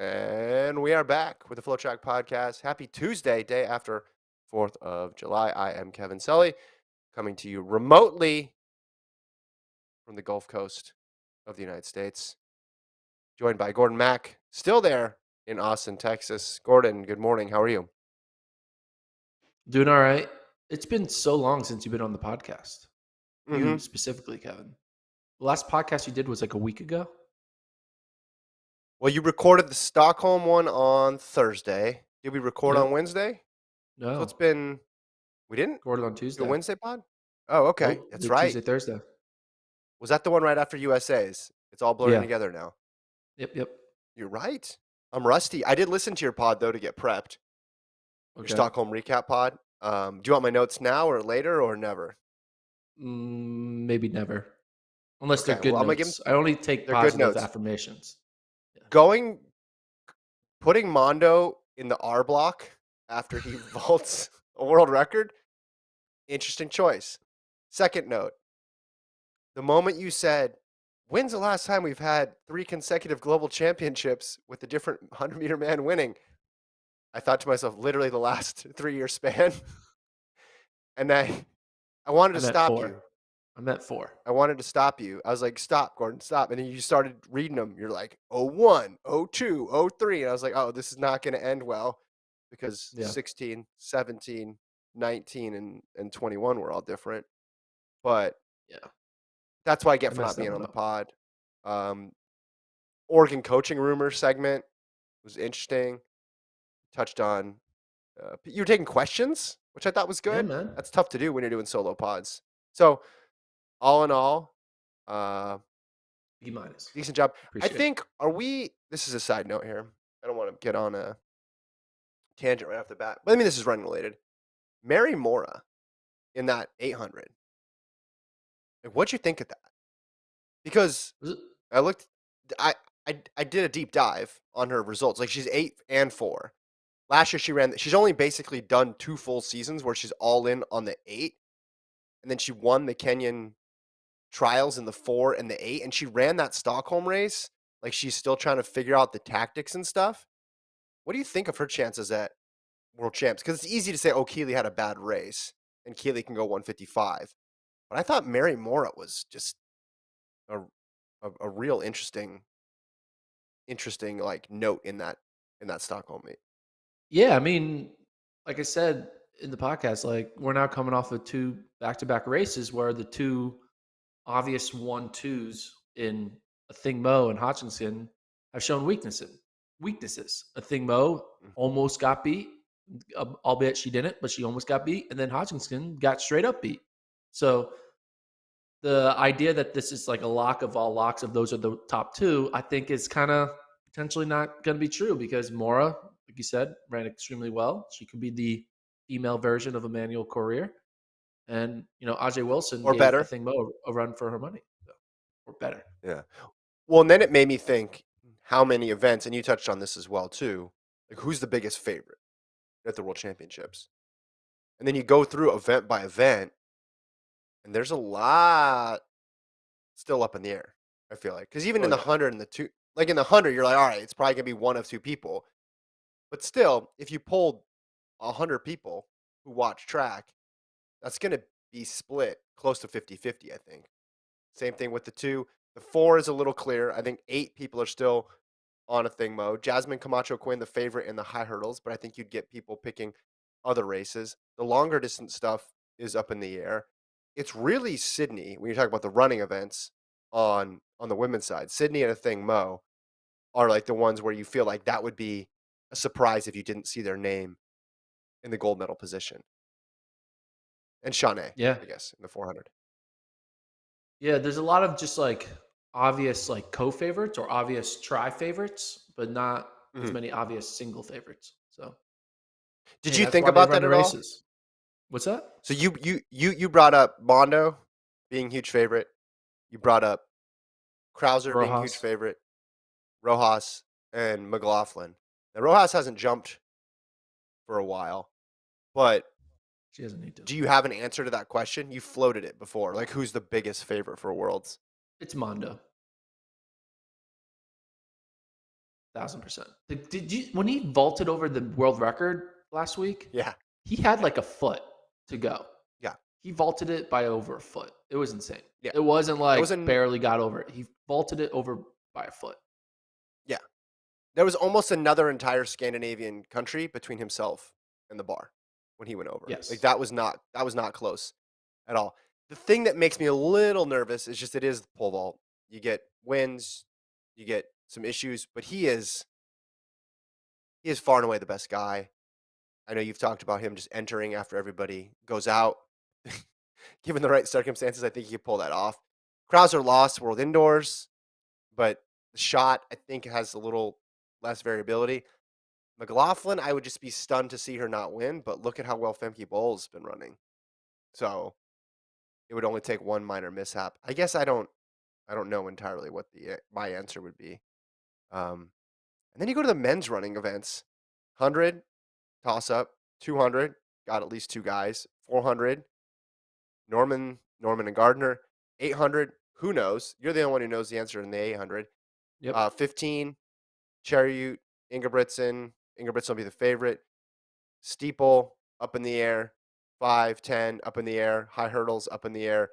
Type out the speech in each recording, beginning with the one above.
And we are back with the FloTrack podcast. Happy Tuesday, day after 4th of July. I am Kevin Sully, coming to you remotely from the Gulf Coast of the United States, joined by Gordon Mack, still there in Austin, Texas. Gordon, good morning. How are you? Doing all right. It's been so long since you've been on the podcast. You Mm-hmm. specifically, Kevin. The last podcast you did was like a week ago. Well, you recorded the Stockholm one on Thursday. Did we record on Yep. Wednesday? So it's No. been, we didn't Recorded on do a Tuesday. Wednesday pod? Oh, okay. Nope. That's Did right. Tuesday, Thursday. Was that the one right after USA's? It's all blurring Yeah. together now. Yep. You're right. I'm rusty. I did listen to your pod though to get prepped. Your Okay. Stockholm recap pod. Do you want my notes now or later or never? Maybe never. Unless they're Okay. Well, good I'm gonna give them. notes. I only take They're good positive notes. affirmations. Yeah. Going, putting Mondo in the R block after he vaults a world record. Interesting choice. Second note: the moment you said, "When's the last time we've had 3 consecutive global championships with a different 100-meter man winning?" I thought to myself, literally the last 3 year span, and I wanted to I'm at stop four. you. I'm at four. I wanted to stop you. I was like, "Stop, Gordon, stop." And then you started reading them. You're like, "Oh 01, oh 02, oh 03." And I was like, "Oh, this is not going to end well because Yeah. 16, 17, 19, and 21 were all different." But Yeah. that's what I get I for not messed that being on one the up. pod. Um, Oregon coaching rumor segment was interesting. Touched on, you were taking questions, which I thought was Yeah, good. man. That's tough to do when you're doing solo pods. So, all in all, uh, B minus. decent job. I Appreciate it. think, this is a side note here. I don't want to get on a tangent right off the bat, but I mean, this is running related. Mary Mora in that 800. Like, what'd you think of that? Because Was it? I looked, I did a deep dive on her results. Like, she's 8 and 4. Last year, she's only basically done 2 full seasons where she's all in on the 8. And then she won the Kenyan trials in the 4 and the 8. And she ran that Stockholm race. Like, she's still trying to figure out the tactics and stuff. What do you think of her chances at world champs? Because it's easy to say, oh, Keeley had a bad race and Keeley can go 155. But I thought Mary Mora was just a, a real interesting like note in that Stockholm meet. Yeah, I mean, like I said in the podcast, like we're now coming off of two back-to-back races where the two obvious 1-2s in a Thing Mo and Hodgkinson have shown weaknesses. A Thing Mo Mhm. almost got beat, albeit she didn't, but she almost got beat, and then Hodgkinson got straight up beat. So the idea that this is like a lock of all locks of those are the top two, I think is kind of potentially not going to be true because Mora, like you said, ran extremely well. She could be the female version of Emmanuel Courier. And, Ajay Wilson Or gave a better. thing Mo a run for her money. So, or better. Yeah. Well, and then it made me think how many events, and you touched on this as well too. Like, who's the biggest favorite at the World Championships? And then you go through event by event, and there's a lot still up in the air. I feel like because even Oh, in the yeah. 100 and the two, like in the 100, you're like, all right, it's probably gonna be one of two people. But still, if you polled 100 people who watch track, that's gonna be split close to 50-50, I think. Same thing with the two. The four is a little clear. I think 8 people are still on a thing mode. Jasmine Camacho Quinn, the favorite in the high hurdles, but I think you'd get people picking other races. The longer distance stuff is up in the air. It's really Sydney when you talk about the running events on the women's side. Sydney and a thing Mo are like the ones where you feel like that would be a surprise if you didn't see their name in the gold medal position. And Shanae, Yeah. I guess, in the 400. Yeah. There's a lot of just like obvious like co favorites or obvious try favorites, but not as Mhm. many obvious single favorites. So, Did hey, you that's think why they about run that the at all? races. What's that? So you brought up Mondo being huge favorite. You brought up Krauser being huge Rojas. favorite, Rojas and McLaughlin. Now Rojas hasn't jumped for a while, but She doesn't need to. do you have an answer to that question? You floated it before. Like, who's the biggest favorite for Worlds? It's Mondo. 1,000%. Did you when he vaulted over the world record last week? Yeah, He had yeah, like a foot to go. yeah, He vaulted it by over a foot. It was insane. yeah. It wasn't There was like an barely got over it. He vaulted it over by a foot. yeah. There was almost another entire Scandinavian country between himself and the bar when he went over. Like Yes. that was not close at all. The thing that makes me a little nervous is just it is the pole vault. You get wins, you get some issues, but he is far and away the best guy. I know you've talked about him just entering after everybody goes out. Given the right circumstances, I think he could pull that off. Krauser lost World Indoors, but the shot I think has a little less variability. McLaughlin, I would just be stunned to see her not win, but look at how well Femke Bowles been running. So it would only take one minor mishap. I guess I don't know entirely what the my answer would be. And then you go to the men's running events. 100 toss up, 200 got at least two guys, 400 Norman and Gardner, 800 who knows? You're the only one who knows the answer in the 800. Yep. 15 Chariot, Ingebrigtsen. Ingebrigtsen will be the favorite. Steeple up in the air, 5, 10 up in the air, high hurdles up in the air,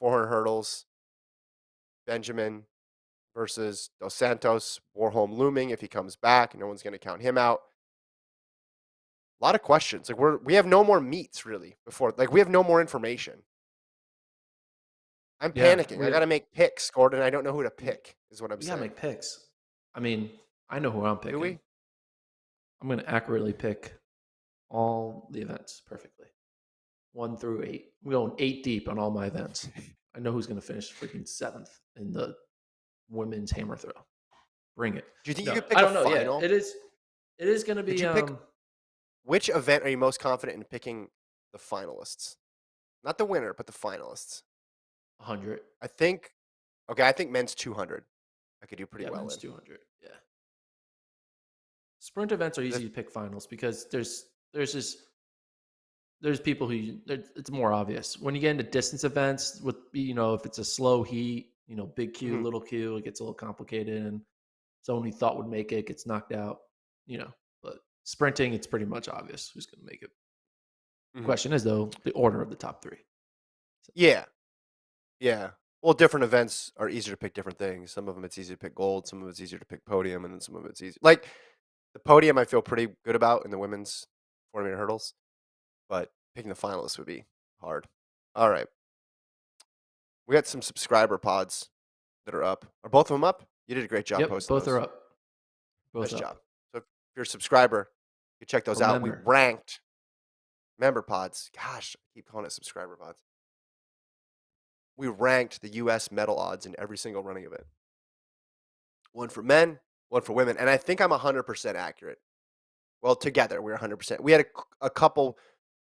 400 hurdles. Benjamin versus Dos Santos, Warholm looming if he comes back. No one's going to count him out. A lot of questions. Like we have no more meets really before. Like we have no more information. I'm Yeah. panicking. I got to make picks, Gordon. I don't know who to We, pick. Is what I'm we gotta saying. make picks. I mean, I know who I'm Do picking. we? I'm gonna accurately pick all the events perfectly. 1 through 8. I'm going 8 deep on all my events. I know who's gonna finish freaking 7th in the women's hammer throw. Bring it. Do you think you No, could pick I a don't know. Yeah, final? it is. It is gonna Could be you pick which event are you most confident in picking the finalists? Not the winner, but the finalists. 100. I think. Okay, I think men's 200. I could do pretty Yeah, well men's in. 200. Yeah. Sprint events are The, easy to pick finals because there's people who it's more obvious when you get into distance events with if it's a slow heat, big Q, mhm, little Q, it gets a little complicated, and someone who thought would make it gets knocked out. But sprinting, it's pretty much obvious who's going to make it. mhm. Question is though the order of the top three. So, Yeah, yeah. Well, different events are easier to pick different things. Some of them it's easier to pick gold. Some of it's easier to pick podium, and then some of it's easy. Like the podium, I feel pretty good about in the women's 400-meter hurdles, but picking the finalists would be hard. All right, we got some subscriber pods that are up. Are both of them up? You did a great job yep, posting both are those. up. Both Nice up. job. So if you're a subscriber, you check those out. We Remember, ranked member pods. Gosh, I keep calling it subscriber pods. We ranked the U.S. medal odds in every single running event. One for men, one for women, and I think I'm 100% accurate. Well, together we're 100%. We had a couple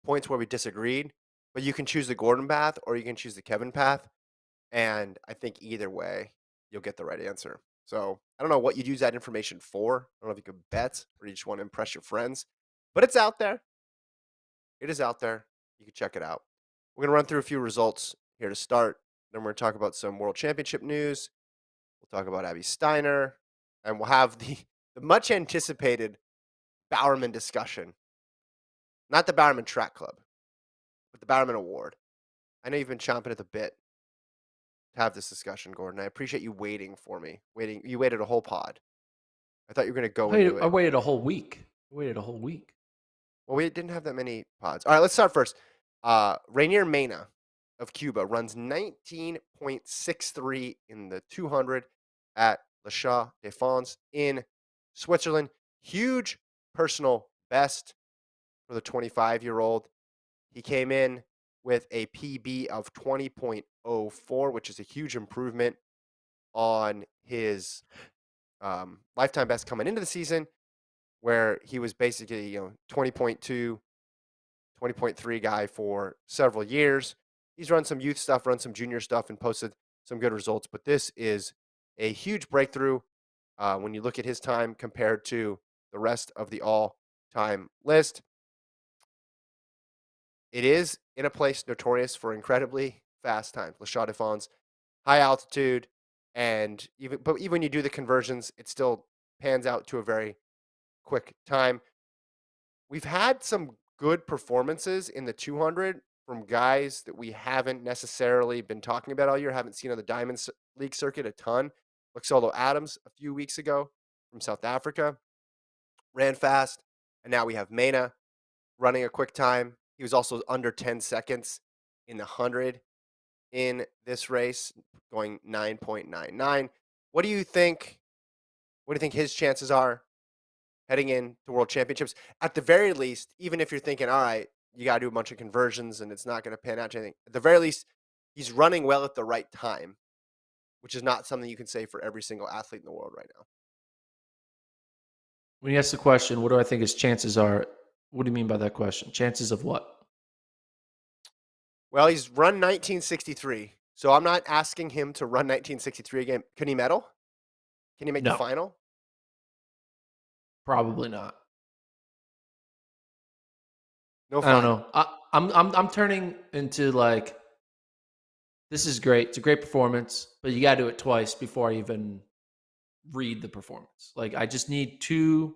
points where we disagreed, but you can choose the Gordon path or you can choose the Kevin path, and I think either way you'll get the right answer. So I don't know what you'd use that information for. I don't know if you could bet or you just want to impress your friends, but it's out there. It is out there. You can check it out. We're going to run through a few results here to start. Then we're going to talk about some World Championship news. We'll talk about Abby Steiner, and we'll have the much anticipated Bowerman discussion. Not the Bowerman Track Club, but the Bowerman Award. I know you've been chomping at the bit to have this discussion, Gordon. I appreciate you waiting for me. You waited a whole pod. I thought you were going to go and do I it. waited a whole week. I waited a whole week. Well, we didn't have that many pods. All right, let's start first. Rainier Mena of Cuba runs 19.63 in the 200 at La Chaux de Fonds in Switzerland. Huge personal best for the 25-year-old. He came in with a PB of 20.04, which is a huge improvement on his lifetime best coming into the season, where he was basically 20.2, 20.3 guy for several years. He's run some youth stuff, run some junior stuff, and posted some good results. But this is a huge breakthrough when you look at his time compared to the rest of the all-time list. It is in a place notorious for incredibly fast times. Le Chaux de Fonds, high altitude, and even when you do the conversions, it's still pans out to a very quick time. We've had some good performances in the 200 from guys that we haven't necessarily been talking about all year, haven't seen on the League circuit a ton. Like Solo Adams a few weeks ago from South Africa ran fast. And now we have Mena running a quick time. He was also under 10 seconds in the 100 in this race, going 9.99. What do you think? What do you think his chances are heading in to World Championships? At the very least, even if you're thinking, all right, you got to do a bunch of conversions and it's not going to pan out to anything, at the very least, he's running well at the right time, which is not something you can say for every single athlete in the world right now. When you ask the question, what do I think his chances are? What do you mean by that question? Chances of what? Well, he's run 1963. So I'm not asking him to run 1963 again. Can he medal? Can he make the No, final? probably not. No I don't final. know. I'm turning into like, this is great. It's a great performance, but you got to do it twice before I even read the performance. Like, I just need two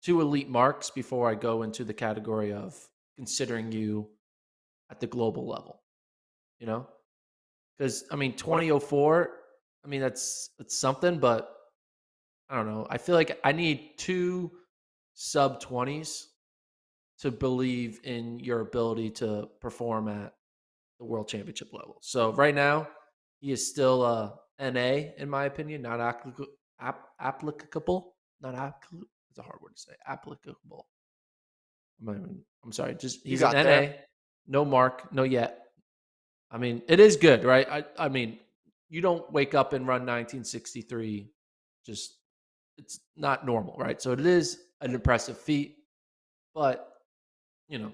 elite marks before I go into the category of considering you at the global level. You know, because I mean, What 2004. I mean, that's something, but I don't know. I feel like I need two sub 20s to believe in your ability to perform at the world championship level. So right now, he is still NA in my opinion, not applicable. Not applicable. It's a hard word to say. Applicable. I'm sorry. Just you he's an got there? NA. No mark. No yet. I mean, it is good, right? I mean, you don't wake up and run 1963. Just it's not normal, right? So it is an impressive feat, but you know,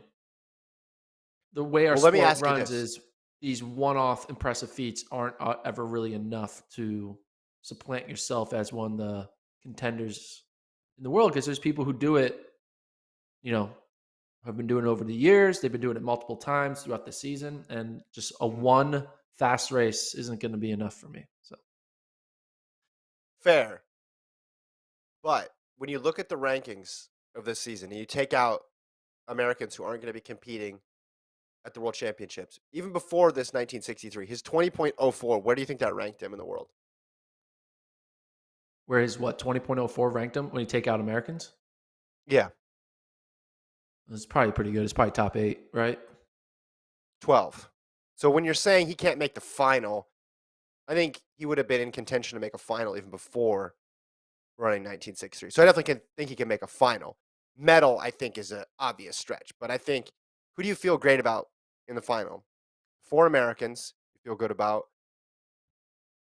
the way our Well, let me sport ask you runs this. is these one-off impressive feats aren't ever really enough to supplant yourself as one of the contenders in the world because there's people who do it, you know, have been doing it over the years. They've been doing it multiple times throughout the season, and just a Mhm. one fast race isn't going to be enough for me. So Fair. But when you look at the rankings of this season and you take out Americans who aren't going to be competing at the World Championships, even before this 1963, his 20.04, where do you think that ranked him in the world? whereas what 20.04 ranked him when you take out Americans, Yeah, it's probably pretty good. It's probably top 8, right? 12. So when you're saying he can't make the final, I think he would have been in contention to make a final even before running 1963. So I definitely think he can make a final. Medal, I think, is an obvious stretch. But I think, who do you feel great about in the final? 4 Americans you feel good about.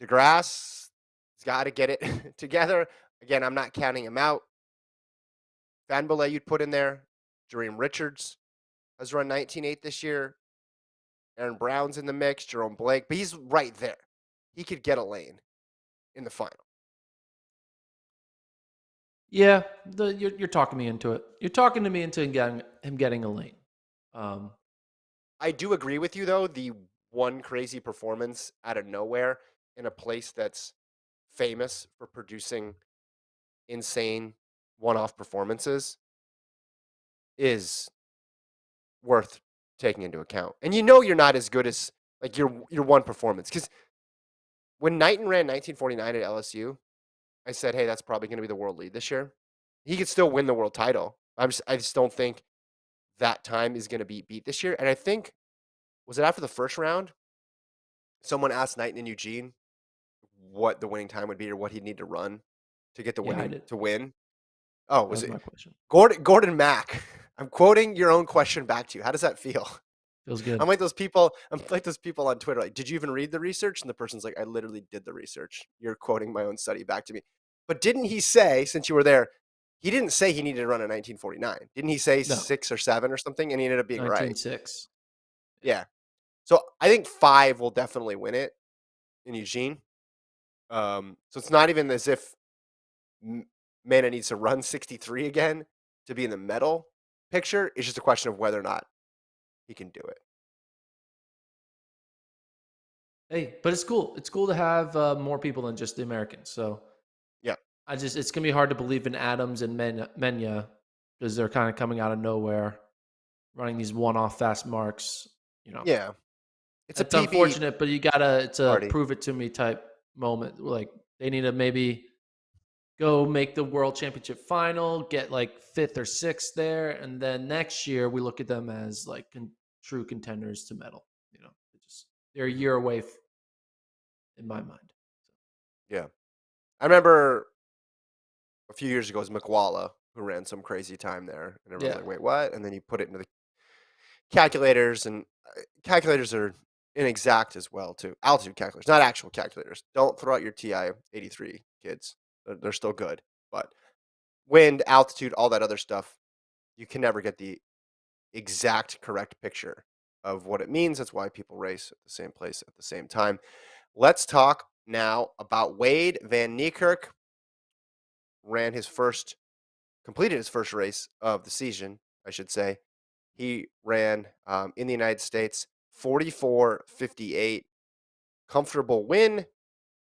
DeGrasse has got to get it together. Again, I'm not counting him out. Van Belay you'd put in there. Jareem Richards has run 19.8 this year. Aaron Brown's in the mix. Jerome Blake, but he's right there. He could get a lane in the final. Yeah, you're talking me into it. You're talking to me into him getting a lane. Um, I do agree with you though. The one crazy performance out of nowhere in a place that's famous for producing insane one-off performances is worth taking into account. And you know you're not as good as like your one performance because when Knighton ran 1949 at LSU, I said, hey, that's probably going to be the world lead this year. He could still win the world title. I just don't think that time is going to be beat this year. And I think was it after the first round? Someone asked Knighton and Eugene what the winning time would be or what he'd need to run to get the yeah, I winning did. to win. Oh, That was was it my question. Gordon Mack? I'm quoting your own question back to you. How does that feel? Feels good. I'm like those people. I'm like those people on Twitter. Like, did you even read the research? And the person's like, I literally did the research. You're quoting my own study back to me. But didn't he say, since you were there, he didn't say he needed to run a 1949? Didn't he say No, 6 or 7 or something? And he ended up being right. 19.6. Yeah, Yeah. So I think 5 will definitely win it in Eugene. So it's not even as if Mana needs to run 63 again to be in the medal picture. It's just a question of whether or not he can do it. hey, but it's cool. It's cool to have more people than just the Americans. So Yeah. it's gonna be hard to believe in Adams and Menya because they're kind of coming out of nowhere, running these one-off fast marks. You know, Yeah, it's a it's PB unfortunate, but you gotta it's a party. prove it to me type moment. Like they need to maybe go make the world championship final, get like fifth or sixth there, and then next year we look at them as like true contenders to medal. You know, they're a Mhm. year away in my mind. Yeah, I remember a few years ago it was McWalla who ran some crazy time there, and everyone's Yeah, like, "Wait, what?" And then you put it into the calculators, and calculators are inexact as well too. Altitude calculators, not actual calculators. Don't throw out your TI 83, kids. They're still good, but wind, altitude, all that other stuff, you can never get the exact correct picture of what it means. That's why people race at the same place at the same time. Let's talk now about Wade Van Niekerk. Ran his first, completed his first race of the season, I should say. He ran in the United States 44:58. Comfortable win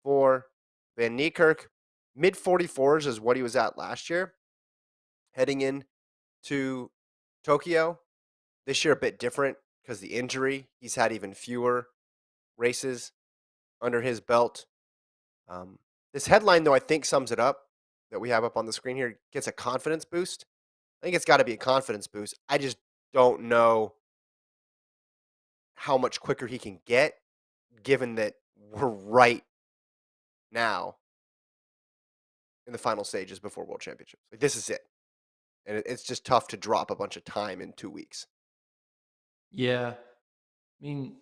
for Van Niekerk. Mid 44s is what he was at last year. Heading in to Tokyo. This year a bit different because the injury. He's had even fewer races under his belt. This headline, though, I think sums it up that we have up on the screen here. Gets a confidence boost. I think it's got to be a confidence boost. I just don't know how much quicker he can get, given that we're right now in the final stages before World Championships. Like this is it, and it's just tough to drop a bunch of time in 2 weeks. yeah. I mean,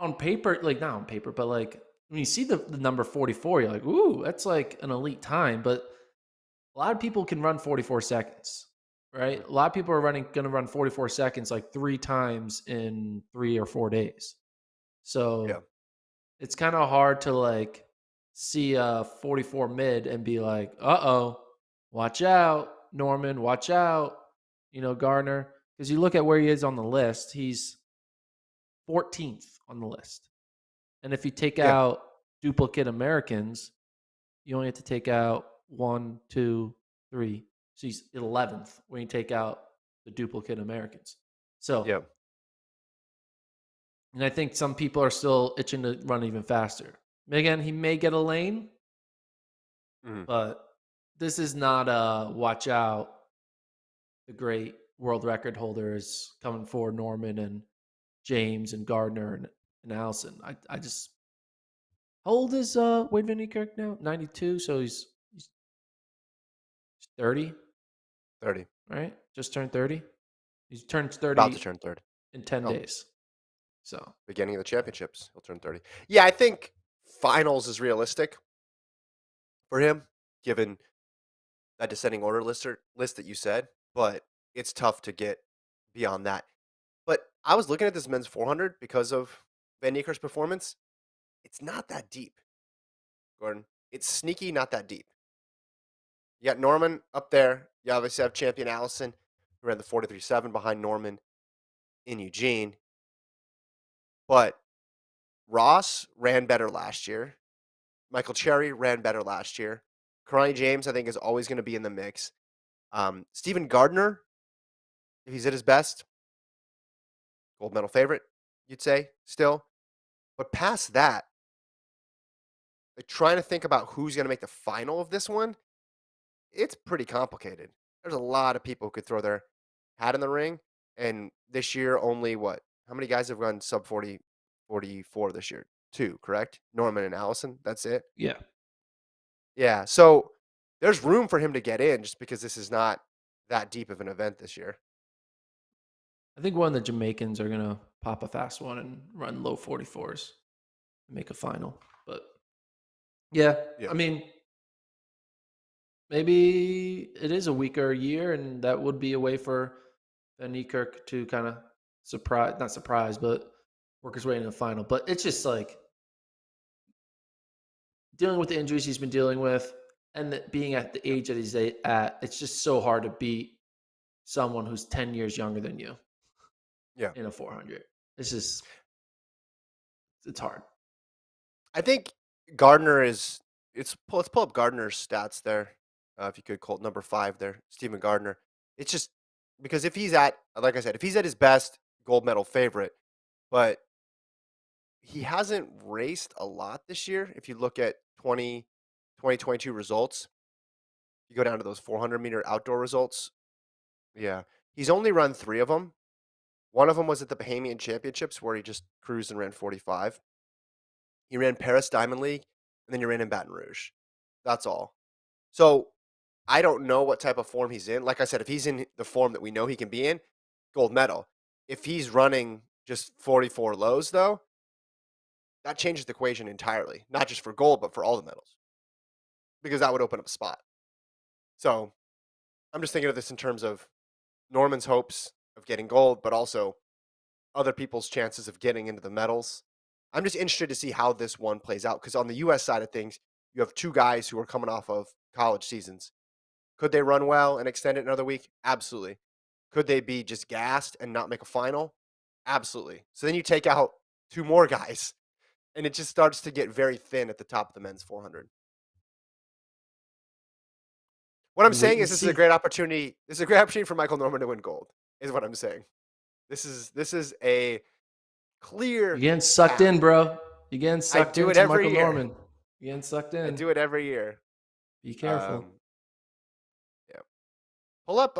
on paper, like not on paper, but like when you see the number 44, you're like, ooh, that's like an elite time. But a lot of people can run 44 seconds, right? Mhm. A lot of people are going to run 44 seconds like 3 times in 3 or 4 days. Yeah, So it's kind of hard to like see a 44 mid and be like, uh-oh, watch out, Norman, watch out, Gardner. Because you look at where he is on the list, he's 14th on the list. And if you take yeah, out duplicate Americans, you only have to take out one, two, three. So he's 11th when you take out the duplicate Americans. So, yeah. and I think some people are still itching to run even faster. Again, he may get a lane, Mhm. but this is not a watch out. The great world record holders coming for Norman and James and Gardner and Allison. I just how old is Wade Van Niekerk now? 92, so he's 30, 30, right? Just turned 30. He turns about to 30 turn 30. in 10 Oh, days. So, beginning of the championships, he'll turn 30. Yeah, I think finals is realistic for him, given that descending order list that you said, but it's tough to get beyond that. But I was looking at this men's 400 because of Van Niekerk's performance. It's not that deep, Gordon. It's sneaky, not that deep. You got Norman up there. You obviously have champion Allison, who ran the 43.7 behind Norman in Eugene. But Ross ran better last year. Michael Cherry ran better last year. Karani James, I think, is always going to be in the mix. Stephen Gardner, if he's at his best, gold medal favorite, you'd say, still. But past that, like trying to think about who's going to make the final of this one, it's pretty complicated. There's a lot of people who could throw their hat in the ring. And this year, only what? How many guys have run sub 40, 44 this year? Two, correct? Norman and Allison. That's it. yeah. Yeah. So there's room for him to get in just because this is not that deep of an event this year. I think one of the Jamaicans are going to pop a fast one and run low 44s and make a final. But yeah, Yeah. I mean, maybe it is a weaker year, and that would be a way for Van Niekerk to kind of not surprise, but work his way into the final. But it's just like dealing with the injuries he's been dealing with and being at the Yeah. age that he's at, it's just so hard to beat someone who's 10 years younger than you Yeah. in a 400. It's just, it's hard. I think Gardner is. let's pull up Gardner's stats there, if you could, Colt number 5 there, Stephen Gardner. It's just because if he's at like I said, if he's at his best, gold medal favorite, but he hasn't raced a lot this year. If you look at 2022 results, you go down to those 400-meter outdoor results. Yeah, he's only run 3 of them. One of them was at the Bahamian Championships where he just cruised and ran 45. He ran Paris Diamond League, and then he ran in Baton Rouge. That's all. So I don't know what type of form he's in. Like I said, if he's in the form that we know he can be in, gold medal. If he's running just 44 lows, though, that changes the equation entirely, not just for gold, but for all the medals, because that would open up a spot. So I'm just thinking of this in terms of Norman's hopes of getting gold, but also other people's chances of getting into the medals. I'm just interested to see how this one plays out because on the US side of things, you have two guys who are coming off of college seasons. Could they run well and extend it another week? Absolutely. Could they be just gassed and not make a final? Absolutely. So then you take out two more guys and it just starts to get very thin at the top of the men's 400. What I'm We'll wait saying and is this is a see. great opportunity. This is a great opportunity for Michael Norman to win gold. Is what I'm saying. This is a You're clear getting sucked path. in, bro. You're getting I sucked do it into every Michael year. Norman. You're getting sucked I in. do it every year. Be careful. Um, yeah. Pull up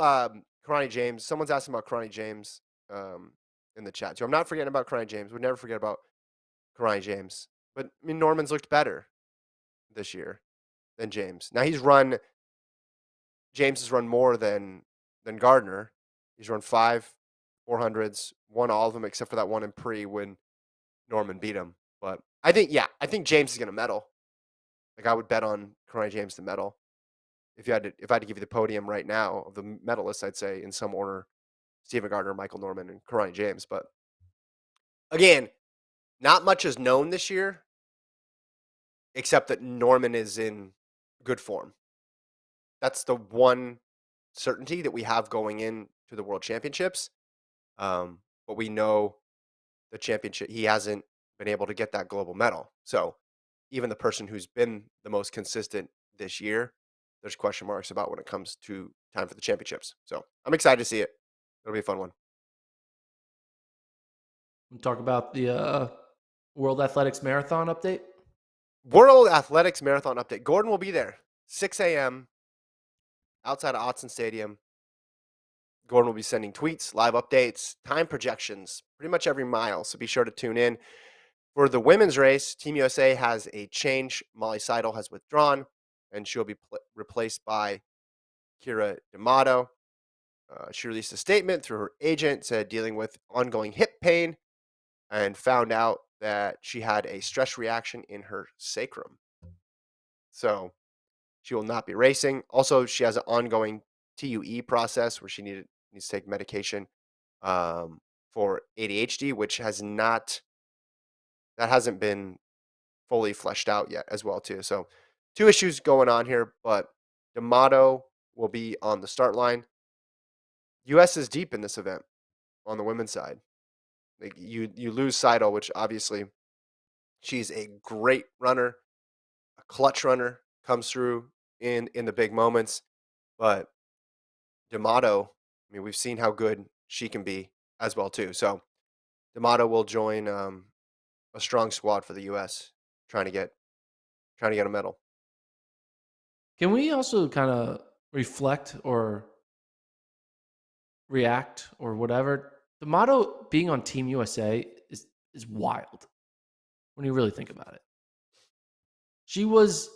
Karani James. Someone's asking about Karani James in the chat. So I'm not forgetting about Karani James. We'd never forget about Karani James. But I mean Norman's looked better this year than James. Now James has run more than Gardner. He's run 5 400s, won all of them except for that one in pre when Norman beat him. But I think James is gonna medal. Like I would bet on Karani James to medal. If I had to give you the podium right now of the medalists, I'd say in some order, Stephen Gardner, Michael Norman, and Karani James. But again, not much is known this year, except that Norman is in good form. That's the one certainty that we have going into the World Championships. But we know the championship he hasn't been able to get that global medal. So even the person who's been the most consistent this year, there's question marks about when it comes to time for the championships. So I'm excited to see it. It'll be a fun one. We'll talk about the World Athletics Marathon update. World Athletics Marathon update. Gordon will be there, 6 a.m. outside of Autzen Stadium. Gordon will be sending tweets, live updates, time projections, pretty much every mile. So be sure to tune in. For the women's race, Team USA has a change. Molly Seidel has withdrawn, and she'll be replaced by Kira D'Amato. She released a statement through her agent, said dealing with ongoing hip pain, and found out that she had a stress reaction in her sacrum. So she will not be racing. Also, she has an ongoing TUE process where she needs to take medication for ADHD, which hasn't been fully fleshed out yet as well too. So two issues going on here, but D'Amato will be on the start line. US is deep in this event on the women's side. Like you lose Seidel, which obviously she's a great runner, a clutch runner, comes through in the big moments. But D'Amato, I mean, we've seen how good she can be as well too. So D'Amato will join a strong squad for the US trying to get a medal. Can we also kind of reflect or react or whatever? The motto being on Team USA is wild when you really think about it. She was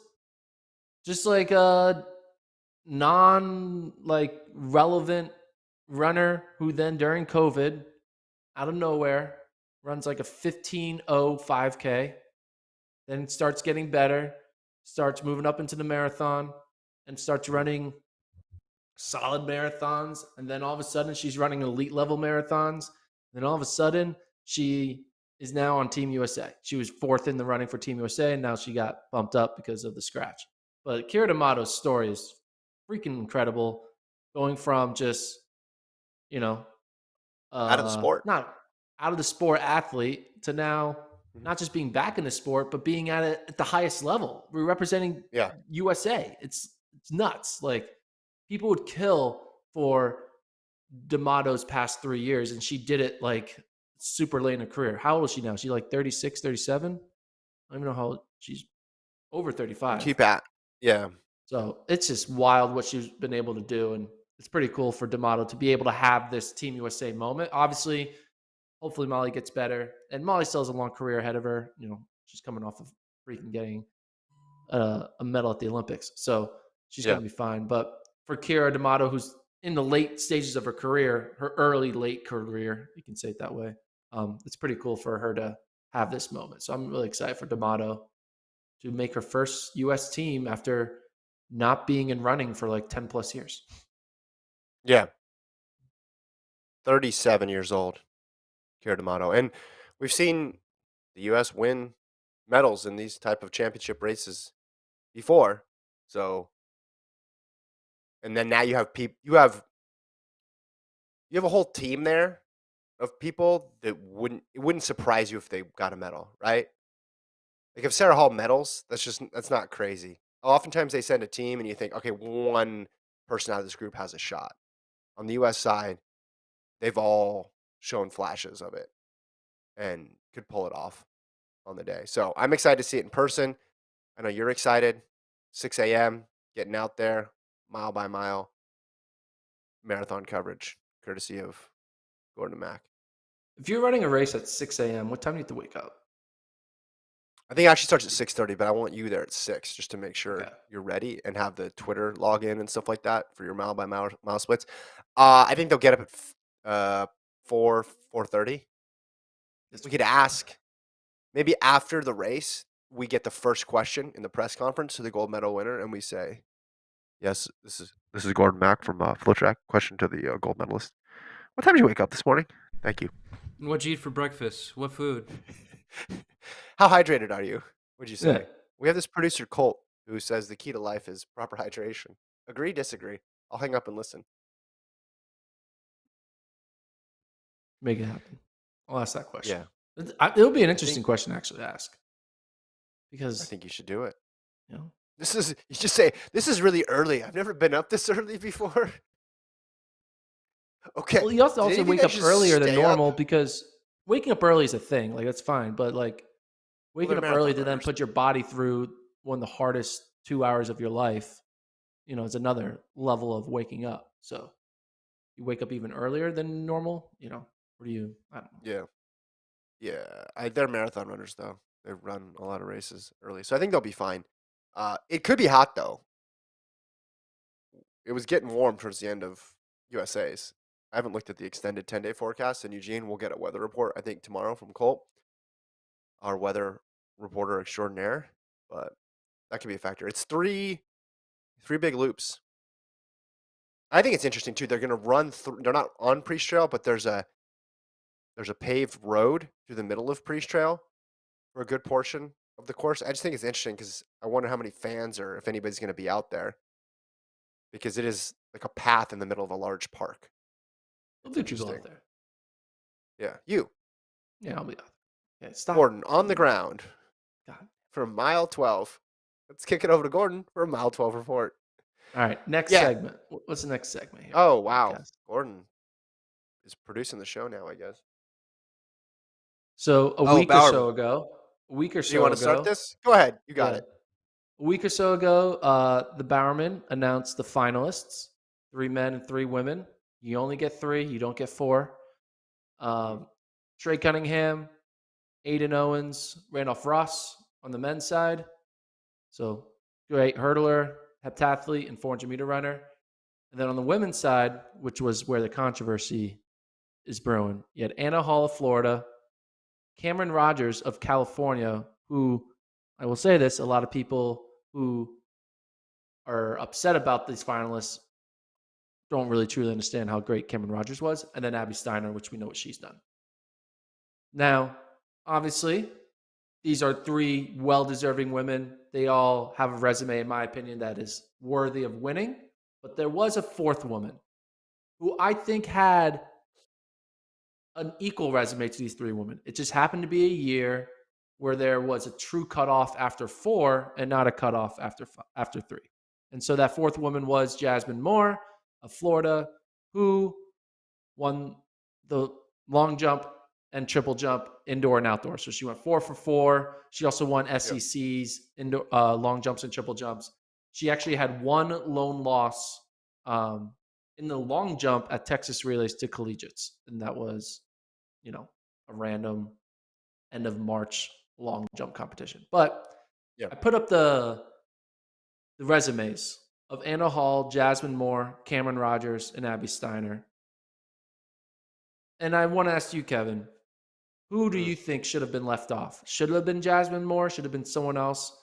just like a non like relevant runner who then during COVID out of nowhere runs like a 15:05K, then starts getting better, starts moving up into the marathon and starts Mhm. running solid marathons, and then all of a sudden she's running elite level marathons. Then all of a sudden she is now on Team USA. She was fourth in the running for Team USA, and now she got bumped up because of the scratch. But Kira D'Amato's story is freaking incredible, going from just you know Out of the sport. not out of the sport athlete to now. Mhm. not just being back in the sport, but being at it at the highest level. We're representing Yeah. USA. It's nuts. Like people would kill for D'Amato's past 3 years, and she did it like super late in her career. How old is she now? She like 36, 37? I don't even know how old she's over And 35. keep at. Yeah. So it's just wild what she's been able to do. And it's pretty cool for D'Amato to be able to have this Team USA moment. Obviously, hopefully Molly gets better. And Molly still has a long career ahead of her. She's coming off of freaking getting a medal at the Olympics. So she's going Yeah. to be fine. But for Kira D'Amato, who's in the late stages of her career, her early, late career, you can say it that way. It's pretty cool for her to have this moment. So I'm really excited for D'Amato to make her first U.S. team after not being in running for like 10 plus years. Yeah. 37 years old, Kira D'Amato. And we've seen the US win medals in these type of championship races before. So, and then now you have people you have a whole team there of people that it wouldn't surprise you if they got a medal, right? Like if Sarah Hall medals, that's not crazy. Oftentimes they send a team and you think, okay, one person out of this group has a shot. On the US side, they've all shown flashes of it and could pull it off on the day. So I'm excited to see it in person. I know you're excited. 6 a.m., getting out there, mile by mile, marathon coverage, courtesy of Gordon Mack. If you're running a race at 6 a.m., what time do you have to wake up? I think it actually starts at 6:30, but I want you there at 6 just to make Okay. sure you're ready and have the Twitter login and stuff like that for your mile by mile splits. I think they'll get up at 4:30. It's We could ask maybe after the race, we get the first question in the press conference to the gold medal winner, and we say, "Yes, this is Gordon Mack from FloTrack. Question to the gold medalist: What time did you wake up this morning? Thank you. What'd you eat for breakfast? What food? How hydrated are you? Would you Yeah. say?" We have this producer Colt who says the key to life is proper hydration. Agree, disagree? I'll hang up and listen. Make it happen. I'll ask that question. Yeah, It'll be an I think interesting question to actually ask I because, think you should do it. you know, You just say this is really early. I've never been up this early before. Okay. well, you have to Did any also of you wake guys up just earlier than stay up? normal because waking up early is a thing. Like, that's fine. But, like, Well, waking they're up early marathon to then runners. put your body through one of the hardest 2 hours of your life, is another level of waking up. So you wake up even earlier than normal, what do you, I don't know. Yeah, yeah. They're marathon runners though. They run a lot of races early, so I think they'll be fine. It could be hot though. It was getting warm towards the end of USA's. I haven't looked at the extended 10-day forecast in Eugene. We'll get a weather report, I think, tomorrow from Colt, our weather reporter extraordinaire. But that could be a factor. It's three big loops. I think it's interesting too. They're going to run through. They're not on Priest Trail, but there's a paved road through the middle of Priest Trail for a good portion of the course. I just think it's interesting because I wonder how many fans or if anybody's going to be out there because it is like a path in the middle of a large park. There'll It's be people out interesting. there. Yeah, you, Yeah, I'll be out there. Okay, stop. Gordon, on the ground God. for mile 12. Let's kick it over to Gordon for a mile 12 report. All right, next Yeah. segment. What's the next segment here Oh, on the wow. podcast? Gordon is producing the show now, I guess. So Oh, Bowerman. a week or Do you so want to start ago, this? Go ahead. You got yeah, it. a week or so ago, the Bowerman announced the finalists: 3 men and 3 women. You only get three. You don't get four. Mhm. Trey Cunningham, Aiden Owens, Randolph Ross on the men's side. So great hurdler, heptathlete, and 400-meter runner. And then on the women's side, which was where the controversy is brewing, you had Anna Hall of Florida, Cameron Rogers of California, who, I will say this, a lot of people who are upset about these finalists don't really truly understand how great Cameron Rogers was. And then Abby Steiner, which we know what she's done. Now, obviously, these are three well deserving women. They all have a resume, in my opinion, that is worthy of winning. But there was a fourth woman who I think had an equal resume to these three women. It just happened to be a year where there was a true cutoff after 4 and not a cutoff after 3. And so that fourth woman was Jasmine Moore of Florida, who won the long jump and triple jump indoor and outdoor. So she went 4 for 4. She also won SEC's indoor long jumps and triple jumps. She actually had one lone loss in the long jump at Texas Relays to collegiates, and that was, a random end of March long jump competition. But Yeah. I put up the resumes of Anna Hall, Jasmine Moore, Cameron Rogers, and Abby Steiner. And I want to ask you, Kevin, who do you think should have been left off? Should it have been Jasmine Moore? Should it have been someone else?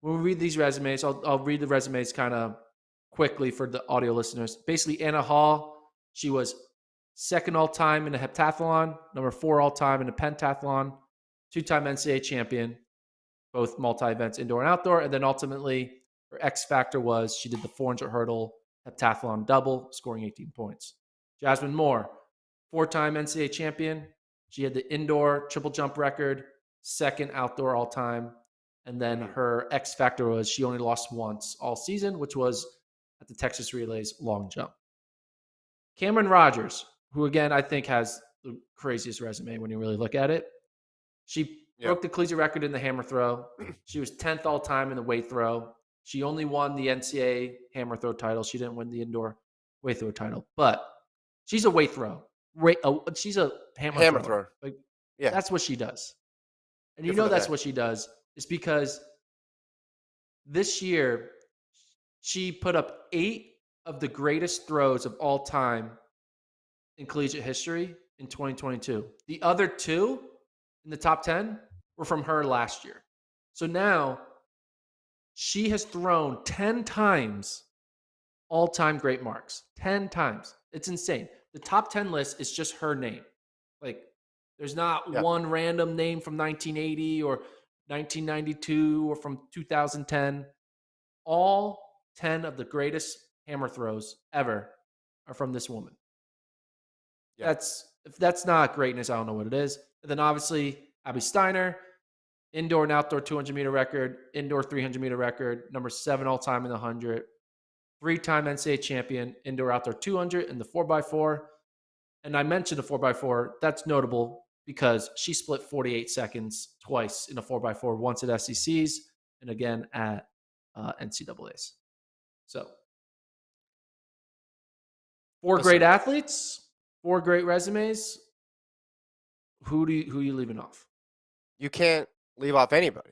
When we read these resumes, I'll read the resumes kind of quickly for the audio listeners. Basically, Anna Hall, she was second all-time in the heptathlon, number 4 all-time in the pentathlon, 2-time NCAA champion, both multi-events, indoor and outdoor. And then ultimately, her X factor was she did the 400 hurdle heptathlon double, scoring 18 points. Jasmine Moore, 4-time NCAA champion. She had the indoor triple jump record, second outdoor all-time. And then her X factor was she only lost once all season, which was at the Texas Relays long jump. Cameron Rogers, who again I think has the craziest resume when you really look at it. She broke the collegiate record in the hammer throw. She was 10th all-time in the weight throw. She only won the NCAA hammer throw title. She didn't win the indoor weight throw title, but she's a weight throw. She's a hammer thrower. Like, that's what she does. And you know that's what she does is because this year she put up 8 of the greatest throws of all time in collegiate history in 2022. The other 2 in the top 10 were from her last year. So now she has thrown 10 times all-time great marks. 10 times. It's insane. The top 10 list is just her name. Like, there's not one random name from 1980 or 1992 or from 2010. All 10 of the greatest hammer throws ever are from this woman. Yeah. If that's not greatness, I don't know what it is. And then obviously Abby Steiner, indoor and outdoor 200-meter record, indoor 300-meter record, number 7 all-time in the 100, 3-time NCAA champion, indoor-outdoor 200, and the 4x4. And I mentioned the 4x4. That's notable because she split 48 seconds twice in a 4x4, once at SECs and again at NCAAs. So 4 great athletes, 4 great resumes. Who you leaving off? You can't leave off anybody.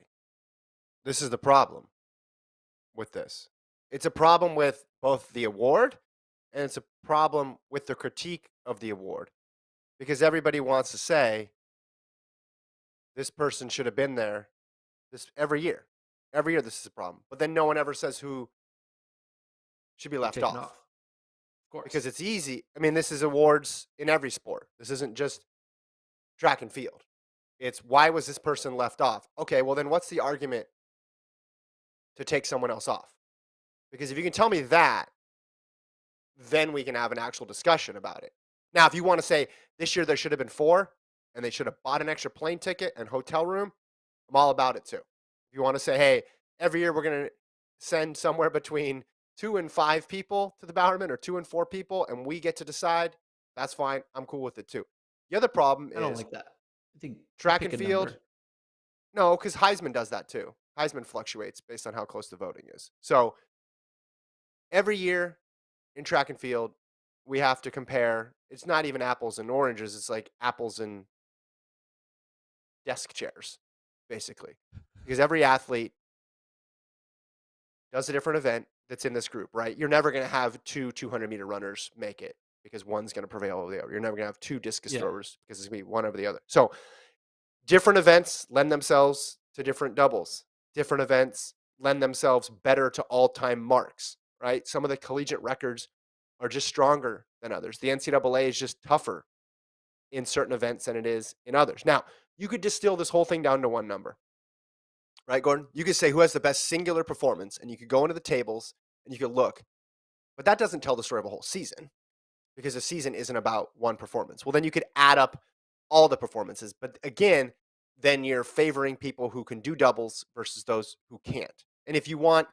This is the problem with this. It's a problem with both the award and it's a problem with the critique of the award because everybody wants to say this person should have been there every year. Every year this is a problem. But then no one ever says who should be left off. Of course. Because it's easy. I mean, this is awards in every sport. This isn't just track and field. It's why was this person left off? Okay, well then what's the argument to take someone else off? Because if you can tell me that, then we can have an actual discussion about it. Now, if you want to say this year there should have been 4 and they should have bought an extra plane ticket and hotel room, I'm all about it too. If you want to say, hey, every year we're going to send somewhere between 2 and 5 people to the Bowerman or 2 and 4 people and we get to decide, that's fine. I'm cool with it too. The other problem is I don't like that. I think track and field. No, because Heisman does that too. Heisman fluctuates based on how close the voting is. So every year in track and field, we have to compare. It's not even apples and oranges. It's like apples and desk chairs, basically. Because every athlete does a different event that's in this group, right? You're never going to have 2 200-meter runners make it because one's going to prevail over the other. You're never going to have 2 discus throwers because it's going to be one over the other. So different events lend themselves to different doubles. Different events lend themselves better to all-time marks, right? Some of the collegiate records are just stronger than others. The NCAA is just tougher in certain events than it is in others. Now, you could distill this whole thing down to one number, right, Gordon? You could say who has the best singular performance, and you could go into the tables and you could look. But that doesn't tell the story of a whole season because a season isn't about one performance. Well, then you could add up all the performances. But again, then you're favoring people who can do doubles versus those who can't. And if you want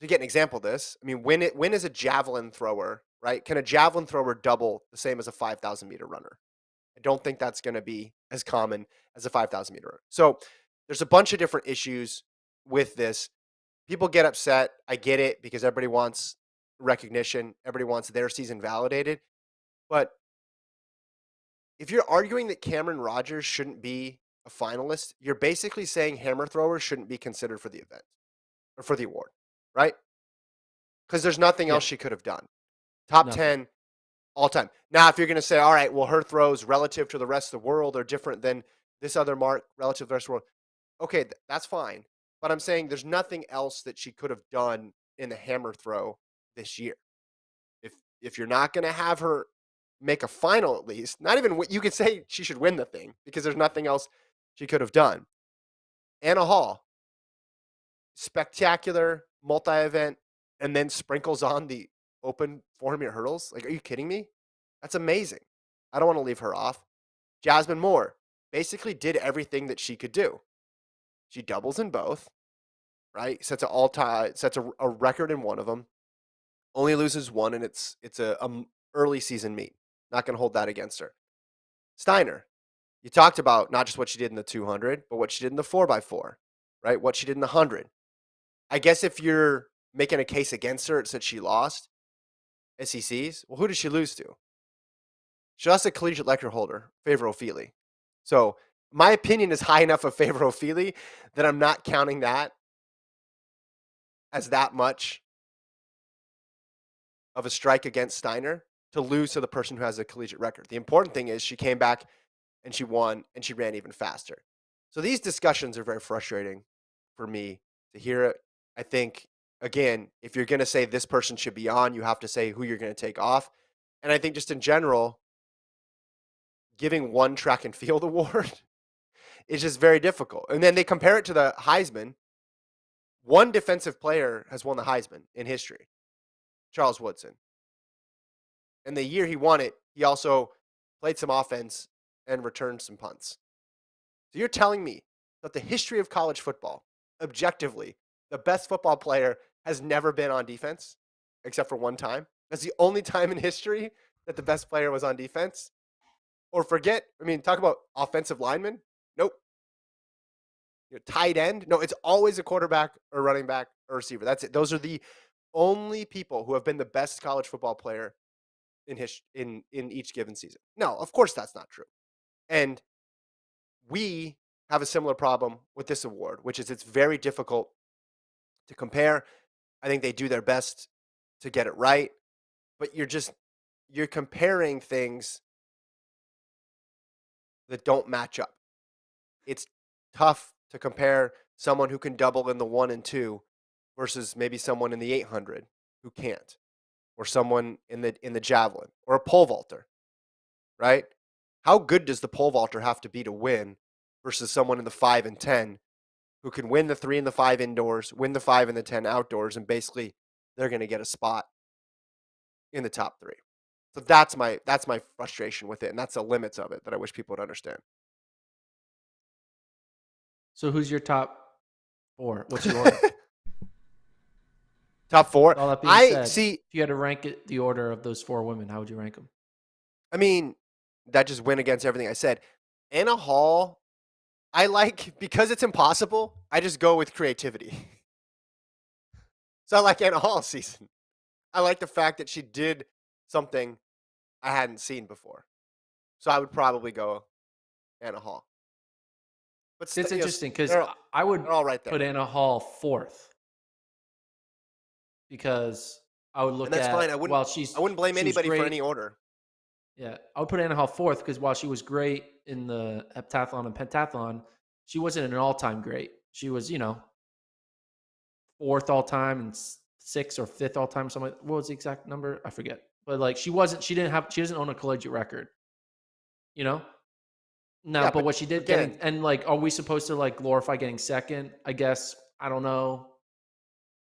to get an example of this, I mean, when is a javelin thrower, right? Can a javelin thrower double the same as a 5,000 meter runner? I don't think that's going to be as common as a 5,000 meter runner. So there's a bunch of different issues with this. People get upset. I get it because everybody wants recognition. Everybody wants their season validated. But if you're arguing that Cameron Rogers shouldn't be a finalist, you're basically saying hammer throwers shouldn't be considered for the event or for the award, right? Because there's nothing Yeah. else she could have done. Top Nothing. 10 all time. Now, if you're going to say, all right, well, her throws relative to the rest of the world are different than this other mark relative to the rest of the world. Okay, that's fine. But I'm saying there's nothing else that she could have done in the hammer throw this year. If you're not going to have her make a final, at least, not even what you could say she should win the thing because there's nothing else she could have done. Anna Hall, spectacular multi-event, and then sprinkles on the open 400-meter hurdles. Like, are you kidding me? That's amazing. I don't want to leave her off. Jasmine Moore basically did everything that she could do. She doubles in both, right? Sets a record in one of them. Only loses one, and it's a early season meet. Not going to hold that against her. Steiner, you talked about not just what she did in the 200, but what she did in the 4x4, right? What she did in the 100. I guess if you're making a case against her, it's that she lost SECs. Well, who did she lose to? She lost a collegiate record holder, Favor O'Feely. So my opinion is high enough of Favor O'Feely that I'm not counting that as that much of a strike against Steiner to lose to the person who has a collegiate record. The important thing is she came back and she won and she ran even faster. So these discussions are very frustrating for me to hear it. I think, again, if you're going to say this person should be on, you have to say who you're going to take off. And I think just in general, giving one track and field award is just very difficult. And then they compare it to the Heisman. One defensive player has won the Heisman in history, Charles Woodson. And the year he won it, he also played some offense and returned some punts. So you're telling me that the history of college football, objectively, the best football player has never been on defense except for one time? That's the only time in history that the best player was on defense? Or talk about offensive linemen. Nope. Tight end. No, it's always a quarterback or running back or receiver. That's it. Those are the only people who have been the best college football player in each given season. No, of course that's not true. And we have a similar problem with this award, which is it's very difficult to compare. I think they do their best to get it right, but you're comparing things that don't match up. It's tough to compare someone who can double in the 1 and 2 versus maybe someone in the 800 who can't, or someone in the javelin or a pole vaulter, right? How good does the pole vaulter have to be to win versus someone in the 5 and 10 who can win the 3 and the 5 indoors, win the 5 and the 10 outdoors, and basically they're going to get a spot in the top 3. So that's my frustration with it, and that's the limits of it that I wish people would understand. So who's your top 4? What's your order? Top 4. All that being said, if you had to rank it, the order of those 4 women, how would you rank them? I mean, that just went against everything I said. Anna Hall, I like, because it's impossible, I just go with creativity. So I like Anna Hall's season. I like the fact that she did something I hadn't seen before. So I would probably go Anna Hall. But It's interesting because I would put Anna Hall 4th because I would look and that's at fine. I wouldn't blame anybody for any order. Yeah, I would put Anna Hall 4th because while she was great in the heptathlon and pentathlon, she wasn't an all-time great. She was, 4th all-time and 6th or 5th all-time. Something. What was the exact number? I forget. But she doesn't own a collegiate record. Now, Yeah, but what she did are we supposed to glorify getting second? I guess, I don't know.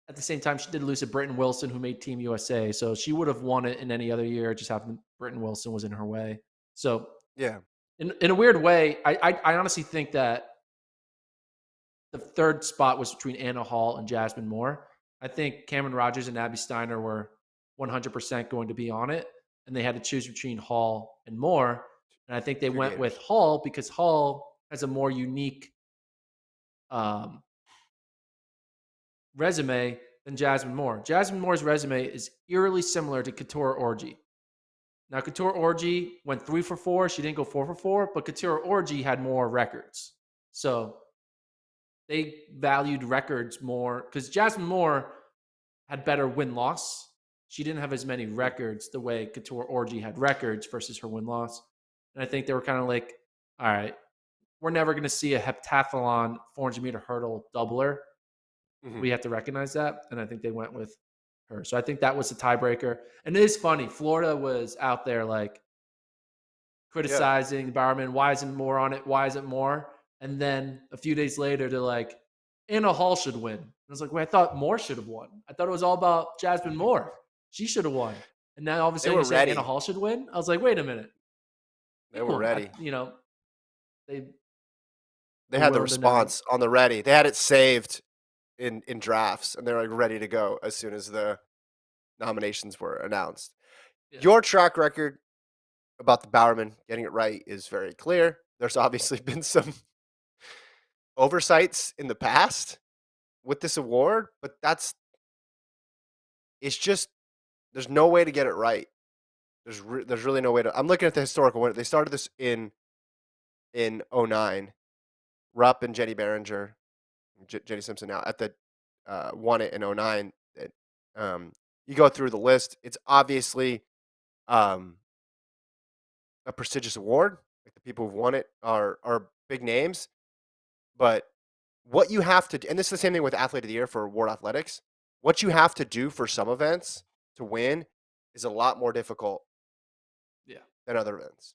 At the same time, she did lose to Britton Wilson, who made Team USA. So she would have won it in any other year. Just having Britton Wilson was in her way. So, yeah, in a weird way, I honestly think that the third spot was between Anna Hall and Jasmine Moore. I think Cameron Rogers and Abby Steiner were 100% going to be on it, and they had to choose between Hall and Moore. And I think they Two went with gators. Hall because Hall has a more unique um, resume than Jasmine Moore. Jasmine Moore's resume is eerily similar to Couture Orgy. Now, Couture Orgy went 3 for 4. She didn't go 4 for 4, but Couture Orgy had more records. So they valued records more because Jasmine Moore had better win loss. She didn't have as many records the way Couture Orgy had records versus her win loss. And I think they were kind of like, all right, we're never going to see a heptathlon 400 meter hurdle doubler. Mhm. We have to recognize that. And I think they went with her. So I think that was the tiebreaker. And it is funny. Florida was out there like Yeah. criticizing the Bowerman. Why isn't more on it? Why isn't more? And then a few days later, they're like, Anna Hall should win. And I was like, wait, I thought Moore should have won. I thought it was all about Jasmine Moore. She should have won. And now all of a They sudden were you're saying Anna ready. Hall should win? I was like, wait a minute. They Come were on. ready. They They were had the willing to now. response on the ready. They had it saved in drafts, and they're like ready to go as soon as the nominations were announced. Yeah. Your track record about the Bowerman getting it right is very clear. There's obviously been some oversights in the past with this award, but it's just there's no way to get it right. There's really no way to. I'm looking at the historical one. They started this in '09. Rupp and Jenny Behringer, Jenny Simpson now at the won it in '09. You go through the list. It's obviously um, a prestigious award. Like the people who've won it are big names, but what you have to do, and this is the same thing with Athlete of the Year for World Athletics. What you have to do for some events to win is a lot more difficult Yeah. than other events.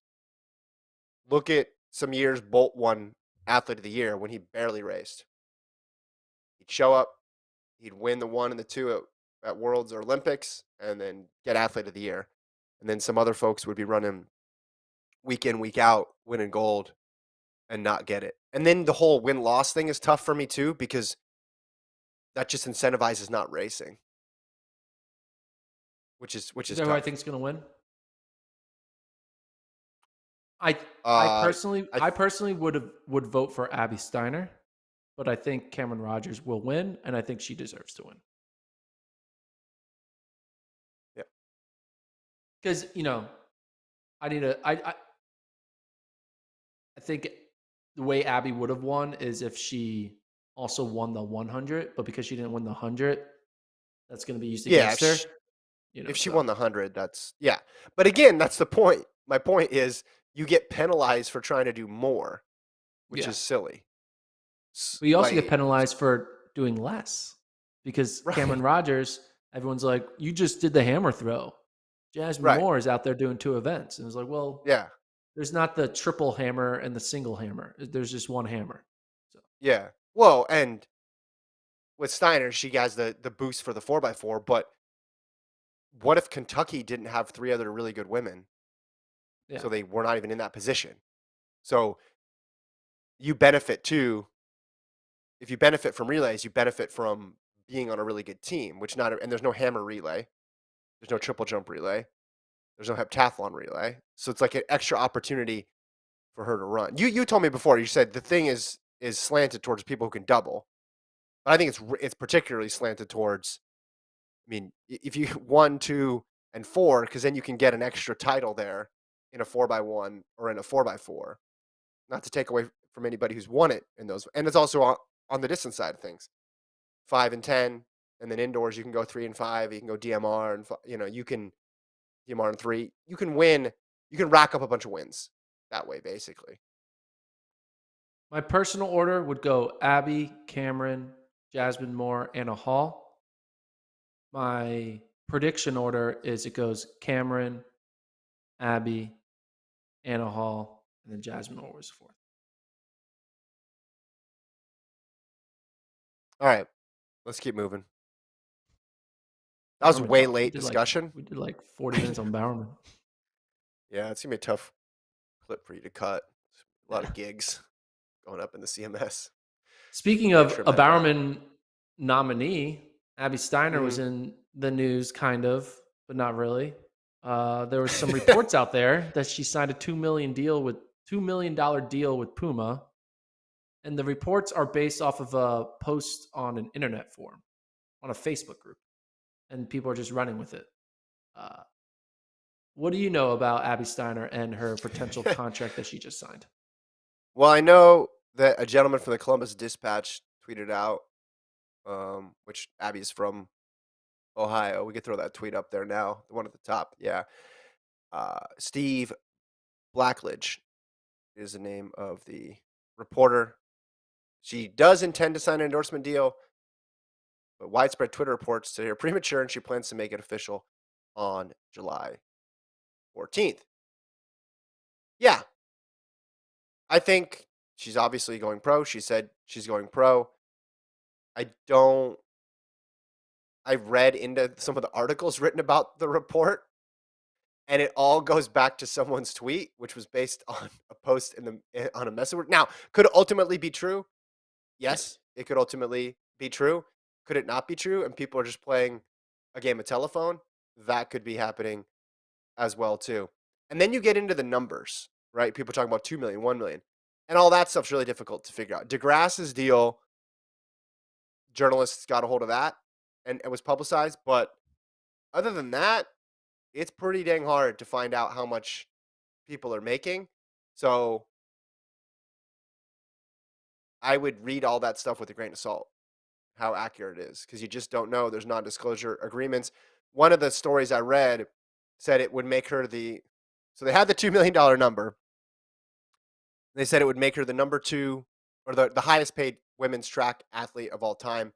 Look at some years Bolt won Athlete of the Year when he barely raced. He'd show up, he'd win the 1 and the 2 at Worlds or Olympics, and then get Athlete of the Year. And then some other folks would be running week in, week out, winning gold and not get it. And then the whole win loss thing is tough for me too, because that just incentivizes not racing, which Is is that who I tough. think is going to win? I Uh, I I personally would vote for Abby Steiner, but I think Cameron Rogers will win, and I think she deserves to win. yeah. Because I need a I think the way Abby would have won is if she also won the 100, but because she didn't win the 100, that's going to be used Yeah, against her. if she So won the 100, that's yeah. But again, that's the point. My point is you get penalized for trying to do more, which yeah, is silly. but you also get Like penalized for doing less because Cameron right, Rogers, everyone's like, you just did the hammer throw. Jasmine right. Moore is out there doing 2 events, and it's like, well, Yeah. there's not the triple hammer and the single hammer. There's just one hammer. So Yeah. Well, and with Steiner, she has the boost for the 4x4, but what if Kentucky didn't have 3 other really good women? yeah, So they were not even in that position. So you benefit too. If you benefit from relays, you benefit from being on a really good team, which not and there's no hammer relay. There's no yeah. triple jump relay. There's no heptathlon relay. So it's like an extra opportunity for her to run. You told me before, you said the thing is slanted towards people who can double. But I think it's particularly slanted towards I mean, if you 1, 2, and 4, because then you can get an extra title there in a 4x1 or in a 4x4. Not to take away from anybody who's won it in those, and it's also on the distance side of things. 5 and 10, and then indoors you can go 3 and 5. You can go DMR and you can DMR and 3. You can win. You can rack up a bunch of wins that way, basically. My personal order would go Abby, Cameron, Jasmine Moore, Anna Hall. My prediction order is it goes Cameron, Abby, Anna Hall, and then Jasmine Moore was 4th. All right, let's keep moving. That was Bowerman way talk. late discussion. We did like 40 minutes on Bowerman. Yeah, it's gonna be a tough clip for you to cut. A lot of gigs going up in the CMS. Speaking Gotta of trim a that down. Bowerman nominee, Abby Steiner was Mhm. in the news, kind of, but not really. There was some reports out there that she signed a $2 million deal with Puma, and the reports are based off of a post on an internet forum on a Facebook group, and people are just running with it. Uh, what do you know about Abby Steiner and her potential contract that she just signed? Well, I know that a gentleman from the Columbus Dispatch tweeted out, which Abby's from Ohio. We could throw that tweet up there now, the one at the top. Yeah. Steve Blackledge is the name of the reporter. She does intend to sign an endorsement deal, but widespread Twitter reports say are premature and she plans to make it official on July 14th. Yeah, I think she's obviously going pro. She said she's going pro. I don't. I've read into some of the articles written about the report, and it all goes back to someone's tweet, which was based on a post on a message. Now, could it ultimately be true? Yes. Yes, it could ultimately be true. Could it not be true? And people are just playing a game of telephone. That could be happening as well too. And then you get into the numbers, right? People talking about 2 million, 1 million, and all that stuff's really difficult to figure out. DeGrass's deal, journalists got a hold of that, and it was publicized. But other than that, it's pretty dang hard to find out how much people are making. So I would read all that stuff with a grain of salt, how accurate it is, because you just don't know. There's non-disclosure agreements. One of the stories I read said it would make her so they had the $2 million number. They said it would make her the number two or the highest paid women's track athlete of all time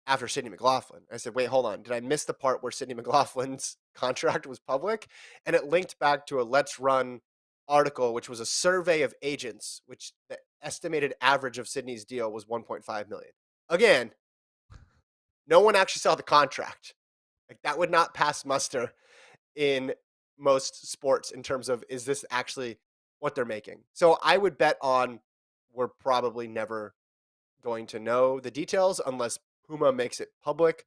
after Sydney McLaughlin. I said, wait, hold on. Did I miss the part where Sydney McLaughlin's contract was public? And it linked back to a Let's Run article, which was a survey of agents, which the estimated average of Sydney's deal was 1.5 million. Again, no one actually saw the contract. Like that would not pass muster in most sports in terms of is this actually what they're making. So I would bet on we're probably never going to know the details unless Puma makes it public.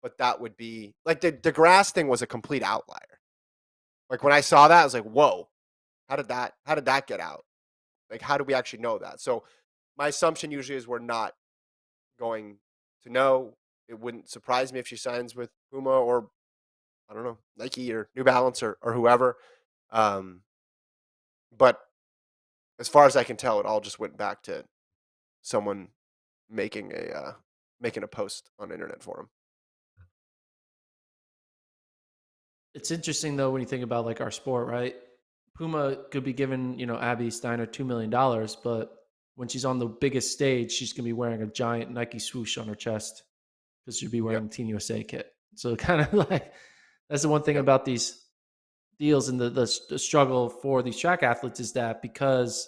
But that would be like the grass thing was a complete outlier. Like when I saw that, I was like, whoa, how did that get out? Like, how do we actually know that? So my assumption usually is we're not going to know. It wouldn't surprise me if she signs with Puma or I don't know, Nike or New Balance or whoever. Um, but as far as I can tell, it all just went back to someone making a post on an internet forum. It's interesting though when you think about like our sport, right? Puma could be giving, Abby Steiner $2 million, but when she's on the biggest stage, she's gonna be wearing a giant Nike swoosh on her chest because she'll be Yep. wearing Team USA kit. So kind of like that's the one thing Yep. about these deals and the struggle for these track athletes is that because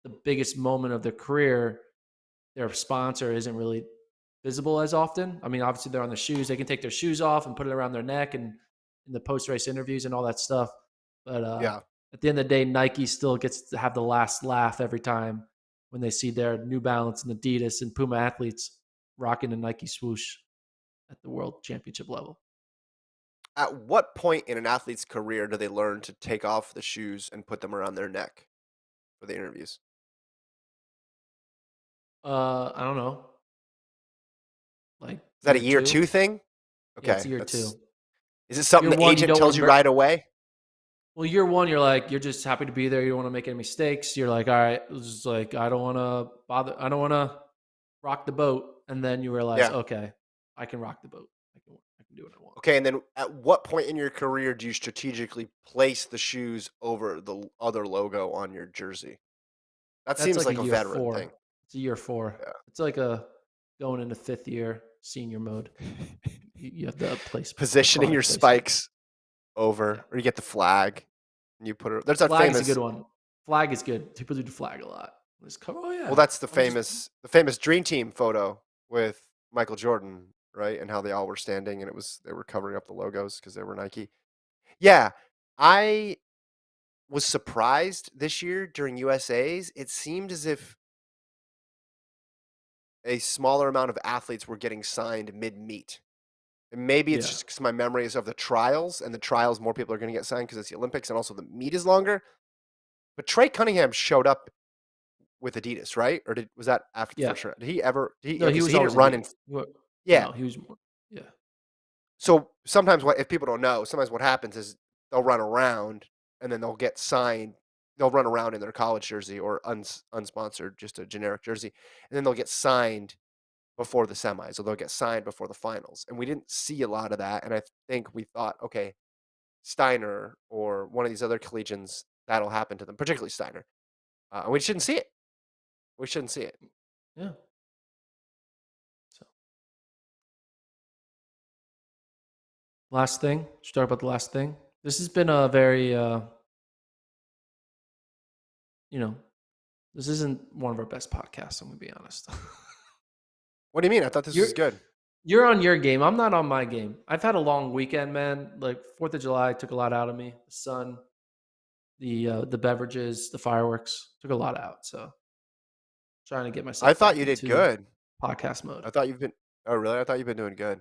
the biggest moment of their career, their sponsor isn't really visible as often. I mean, obviously they're on the shoes; they can take their shoes off and put it around their neck and in the post race interviews and all that stuff. But Yeah. at the end of the day, Nike still gets to have the last laugh every time when they see their New Balance and Adidas and Puma athletes rocking a Nike swoosh at the world championship level. At what point in an athlete's career do they learn to take off the shoes and put them around their neck for the interviews? I don't know, like Is that a year year two. two thing? Yeah, it's Okay. year two. Is it something Year the one, you agent don't want tells to. you right away? Well, year one, you're just happy to be there. You don't want to make any mistakes. You're like, all right, it's just like I don't want to bother. I don't want to rock the boat. And then you realize, Yeah. okay, I can rock the boat. I can do what I want. Okay, and then at what point in your career do you strategically place the shoes over the other logo on your jersey? That That's seems like a like a year veteran thing. four. It's a year four. It's like a going into fifth year senior mode. Yeah. You have the place Positioning your product placement. spikes Yeah, over, or you get the flag and you put it. There's that flag is a good famous. one. Flag is good. People do the flag a lot. Oh Well, yeah, that's the I'm just famous Dream Team photo with Michael Jordan, right? And how they all were standing, and they were covering up the logos because they were Nike. Yeah, I was surprised this year during USA's, it seemed as if a smaller amount of athletes were getting signed mid-meet. And maybe it's Yeah. just because my memory is of the trials, and the trials, more people are gonna get signed because it's the Olympics, and also the meet is longer. But Trey Cunningham showed up with Adidas, right? Or was that after the Yeah. first round? Did he ever No, okay, he so was he didn't always run in Adidas. What? yeah. No, he was more. Yeah. So sometimes what if people don't know, sometimes what happens is they'll run around and then they'll get signed. They'll run around in their college jersey or unsponsored, just a generic jersey, and then they'll get signed before the semis, or they'll get signed before the finals. And we didn't see a lot of that. And I think we thought, okay, Steiner or one of these other collegians, that'll happen to them, particularly Steiner. And we shouldn't see it. We shouldn't see it. Yeah. So last thing. Should we talk about the last thing? This has been a very this isn't one of our best podcasts, I'm gonna be honest. What do you mean? I thought this You're was good. you're on your game. I'm not on my game. I've had a long weekend, man. Like 4th of July took a lot out of me. The sun, the beverages, the fireworks took a lot out. So trying to get I myself thought back you did into good. podcast mode. I thought you've been oh, really? I thought you've been doing good.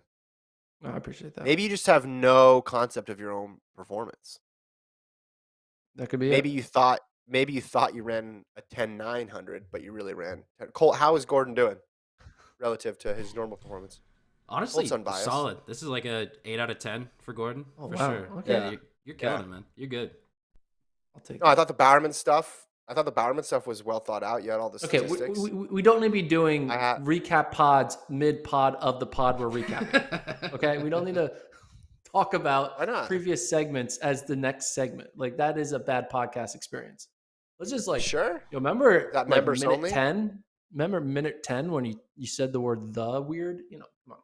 I appreciate that. Maybe you just have no concept of your own performance. That could be Maybe it. you thought you ran a 10,900, but you really ran 10. Cole, how is Gordon doing relative to his normal performance? Honestly, Colt's unbiased. solid. This is like a 8 out of 10 for Gordon, Oh, for wow. sure. Okay. Yeah, you're killing Yeah. it, man. You're good. I'll take No, I that. thought the Bowerman stuff was well thought out. You had all the Okay, statistics. we don't need to be doing I have recap pods mid pod of the pod we're recapping. Okay, we don't need to talk about why not? previous segments as the next segment. Like that is a bad podcast experience. Let's just like Sure. remember That like members minute only? 10. Remember minute 10 when you said the word the weird. Come on.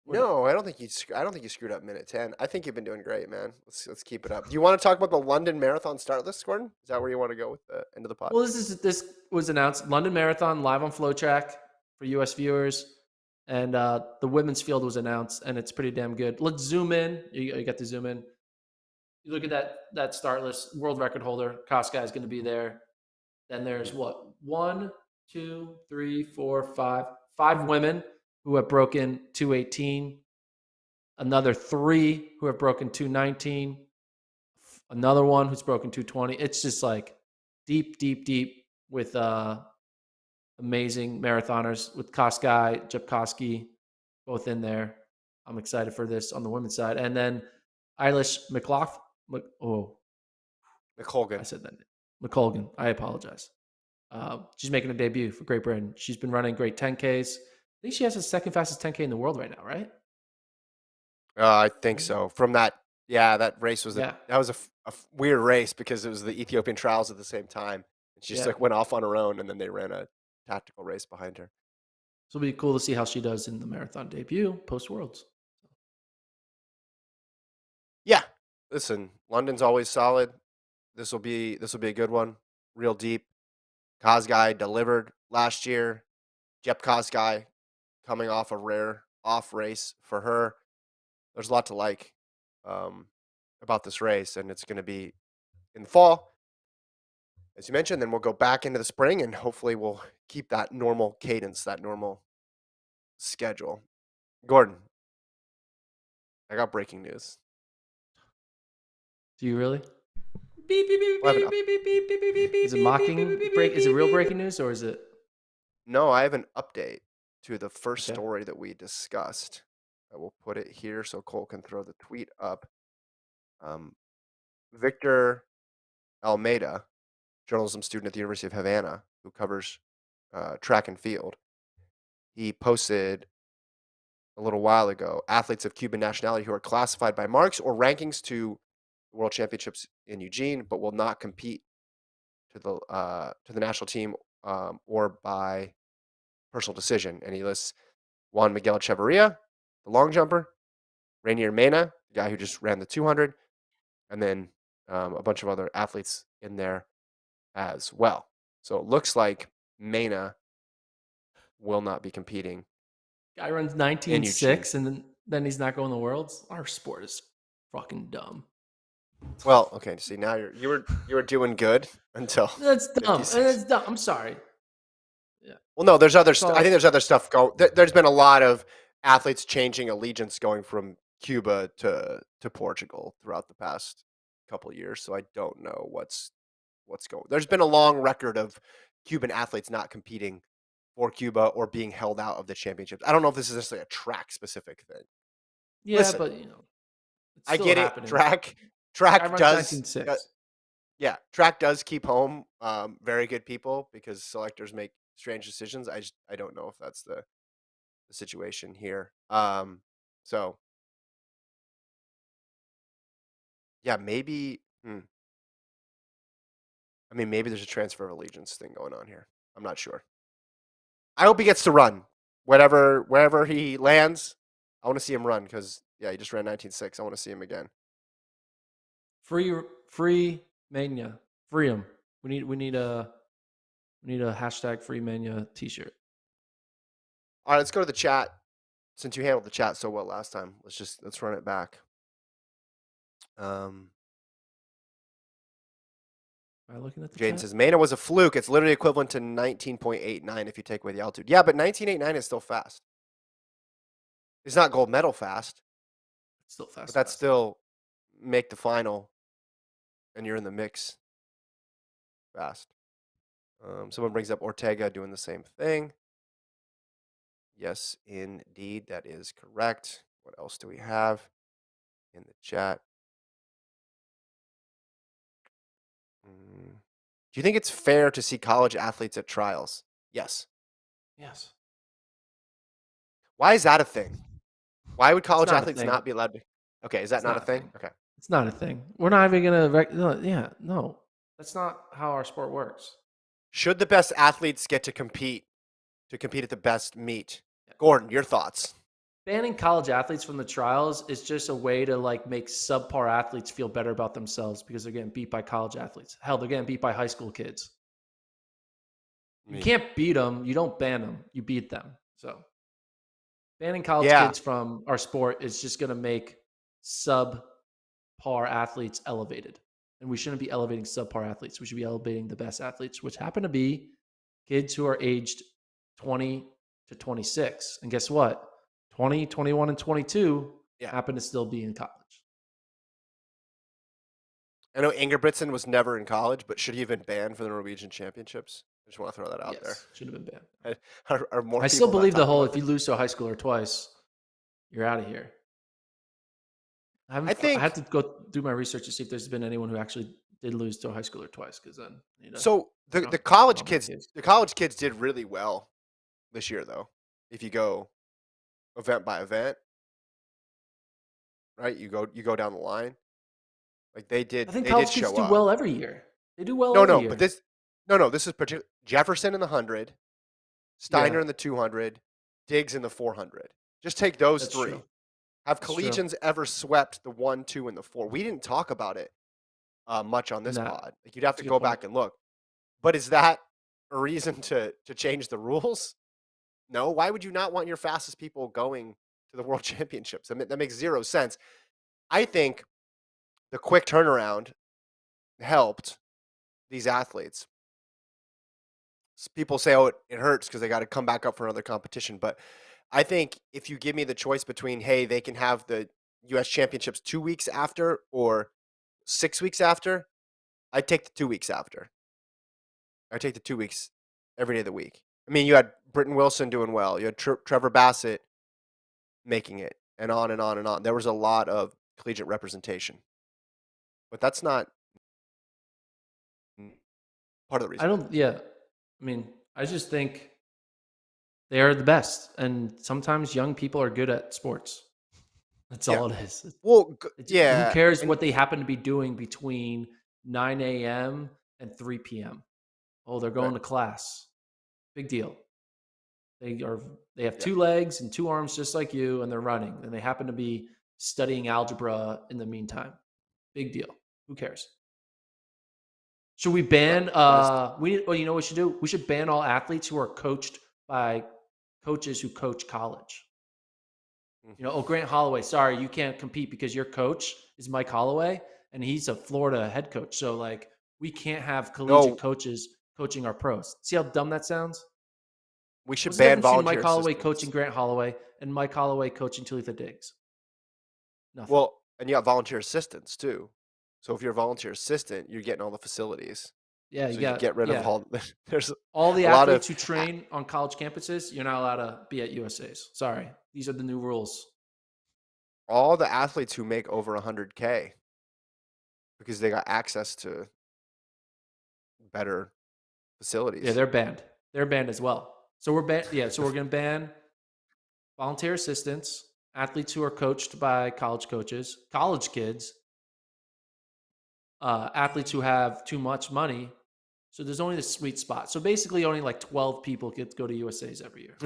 We're done. No, I don't think you screwed up minute 10. I think you've been doing great, man. Let's keep it up. Do you want to talk about the London Marathon start list, Gordon? Is that where you want to go with the end of the pod? Well, this was announced London Marathon live on FloTrack for US viewers, and the women's field was announced, and it's pretty damn good. Let's zoom in. You got to zoom in. You look at that start list. World record holder Koska is going to be there. Then there's what 1, 2, 3, 4, 5 women who have broken 218. Another 3 who have broken 219. Another one who's broken 220. It's just like deep with amazing marathoners with Koskai, Jepkoski, both in there. I'm excited for this on the women's side. And then Eilish McLaughlin. I McColgan. said that. McColgan. I apologize. She's making a debut for Great Britain. She's been running great 10Ks. I think she has the second fastest 10K in the world right now, right? I think so. From that race was Yeah. that was a weird race because it was the Ethiopian trials at the same time. And she just Yeah. like went off on her own, and then they ran a tactical race behind her. So it'll be cool to see how she does in the marathon debut post Worlds. Yeah. Listen, London's always solid. This will be a good one. Real deep. Kosgei delivered last year. Jep Kosgei coming off a rare off race for her. There's a lot to like about this race, and it's going to be in the fall, as you mentioned. Then we'll go back into the spring, and hopefully we'll keep that normal cadence, that normal schedule. Gordon, I got breaking news. Do you really? Beep, beep, beep, Well, I have beep, an beep, beep, beep, beep, beep, beep, Is it beep, mocking beep, beep, break? beep, Is it real beep, breaking beep. news or is it? No, I have an update to the first Okay. story that we discussed. I will put it here so Cole can throw the tweet up. Victor Almeida, journalism student at the University of Havana, who covers track and field, he posted a little while ago athletes of Cuban nationality who are classified by marks or rankings to the World Championships in Eugene, but will not compete to the national team or by personal decision. And he lists Juan Miguel Echeverria, the long jumper, Rainier Mena, the guy who just ran the 200, and then a bunch of other athletes in there as well. So it looks like Mena will not be competing. Guy runs In 19.6 and then he's not going to the Worlds. Our sport is fucking dumb. Well, okay. See, now you were doing good until That's dumb. 56. That's dumb. I'm sorry. Yeah. Well, no, there's other. That's I think all. there's other stuff there's been a lot of athletes changing allegiance going from Cuba to Portugal throughout the past couple years. So I don't know what's going. There's been a long record of Cuban athletes not competing for Cuba or being held out of the championships. I don't know if this is necessarily a track specific thing. Yeah, Listen, but it's I still get it. happening. Track Guy runs does. 19.6. Yeah, track does keep home very good people because selectors make strange decisions. I don't know if that's the situation here. So yeah, maybe. I mean, maybe there's a transfer of allegiance thing going on here. I'm not sure. I hope he gets to run, wherever he lands. I want to see him run because yeah, he just ran 19.6. I want to see him again. Free Mania. Free him. We need a hashtag Free Mania t-shirt. All right, let's go to the chat. Since you handled the chat so well last time, let's run it back. Am I looking at the Jaden chat? says Mana was a fluke. It's literally equivalent to 19.89 if you take away the altitude. Yeah, but 19.89 is still fast. It's not gold medal fast, It's still fast. but that's still make the final, and you're in the mix fast. Someone brings up Ortega doing the same thing. Yes, indeed, that is correct. What else do we have in the chat? Do you think it's fair to see college athletes at trials? Yes. Yes. Why is that a thing? Why would It's college not a athletes thing. not be allowed to? Okay, is that It's not a not a thing? thing. Okay. It's not a thing. We're not even gonna. No. That's not how our sport works. Should the best athletes get to compete at the best meet? Gordon, your thoughts? Banning college athletes from the trials is just a way to like make subpar athletes feel better about themselves because they're getting beat by college athletes. Hell, they're getting beat by high school kids. You can't beat them. You don't ban them. You beat them. So banning college Yeah. kids from our sport is just going to make subpar athletes elevated. And we shouldn't be elevating subpar athletes. We should be elevating the best athletes, which happen to be kids who are aged 20 to 26. And guess what? 20, 21, and 22 happen to still be in college. I know Ingebrigtsen was never in college, but should he have been banned for the Norwegian Championships? I just want to throw that out there. Should have been banned. Are more I still people not believe the talking whole about if you lose to a high schooler twice, you're out of here. I had to go do my research to see if there's been anyone who actually did lose to a high schooler twice, because then So the college kids did really well this year, though. If you go event by event, right? You go down the line. Like they did. I think they college did kids show do up. well every year. They do well every year. But this is particular. Jefferson in the 100, Steiner in the 200, Diggs in the 400. Just take those That's three. true. Have That's collegians true. ever swept the 1, 2, and the 4? We didn't talk about it much on this pod. Like you'd have to go back and look. But is that a reason to change the rules? No. Why would you not want your fastest people going to the World Championships? I mean, that makes zero sense. I think the quick turnaround helped these athletes. People say, oh, it hurts because they got to come back up for another competition. But I think if you give me the choice between, hey, they can have the U.S. Championships 2 weeks after or 6 weeks after, I'd take the 2 weeks after. I'd take the 2 weeks every day of the week. I mean, you had Britton Wilson doing well. You had Trevor Bassett making it, and on and on and on. There was a lot of collegiate representation. But that's not part of the reason. I mean, I just think they are the best. And sometimes young people are good at sports. That's all it is. Well, Who cares what they happen to be doing between 9 a.m. and 3 p.m.? Oh, they're going to class. Big deal. They have 2 legs and 2 arms just like you, and they're running. And they happen to be studying algebra in the meantime. Big deal. Who cares? Should we ban? You know what we should do? We should ban all athletes who are coached by coaches who coach college. Grant Holloway, sorry, you can't compete because your coach is Mike Holloway, and he's a Florida head coach. So like we can't have collegiate No, coaches coaching our pros. See how dumb that sounds? we should What's the ban difference between Mike volunteer Holloway coaching assistants. Grant Holloway and Mike Holloway coaching Talitha Diggs? Nothing. Well, and you got volunteer assistants too. So if you're a volunteer assistant, you're getting all the facilities. Yeah, So you you got get rid of all. There's all the a lot of athletes who train on college campuses. You're not allowed to be at USA's. Sorry, these are the new rules. all the athletes who make over 100K because they got access to better Yeah, facilities. they're banned. They're banned as well. So we're banned. Yeah, so we're going to ban volunteer assistants, athletes who are coached by college coaches, college kids, athletes who have too much money. So there's only the sweet spot. So basically, only like 12 people get to go to USA's every year.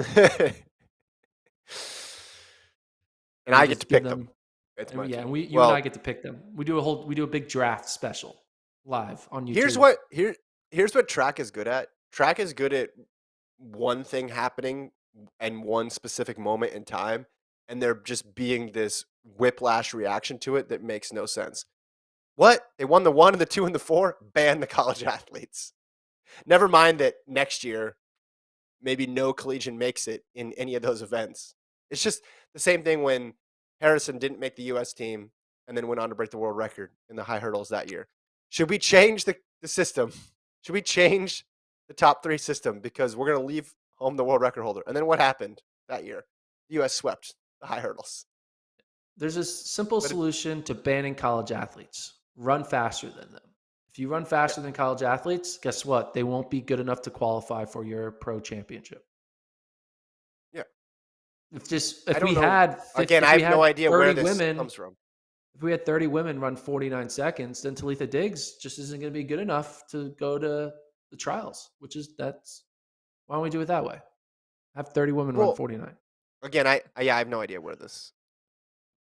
And I get just to give pick them. It's my Yeah, team. and you and Well, I get to pick them. We do a big draft special live on YouTube. here's what track is good at. Track is good at one thing happening and one specific moment in time, and there just being this whiplash reaction to it that makes no sense. What? They won the 1 and the 2 and the 4? Ban the college athletes. Never mind that next year maybe no collegian makes it in any of those events. It's just the same thing when Harrison didn't make the US team and then went on to break the world record in the high hurdles that year. Should we change the system? Should we change the top 3 system because we're going to leave home the world record holder? And then what happened that year? The US swept the high hurdles. There's a simple solution to banning college athletes. Run faster than them. If you run faster than college athletes, guess what? They won't be good enough to qualify for your pro championship. Yeah. If we had 50, again, I have no idea where this women, comes from. If we had 30 women run 49 seconds, then Talitha Diggs just isn't going to be good enough to go to the trials, why don't we do it that way? Have 30 women run 49. Again, I have no idea where this.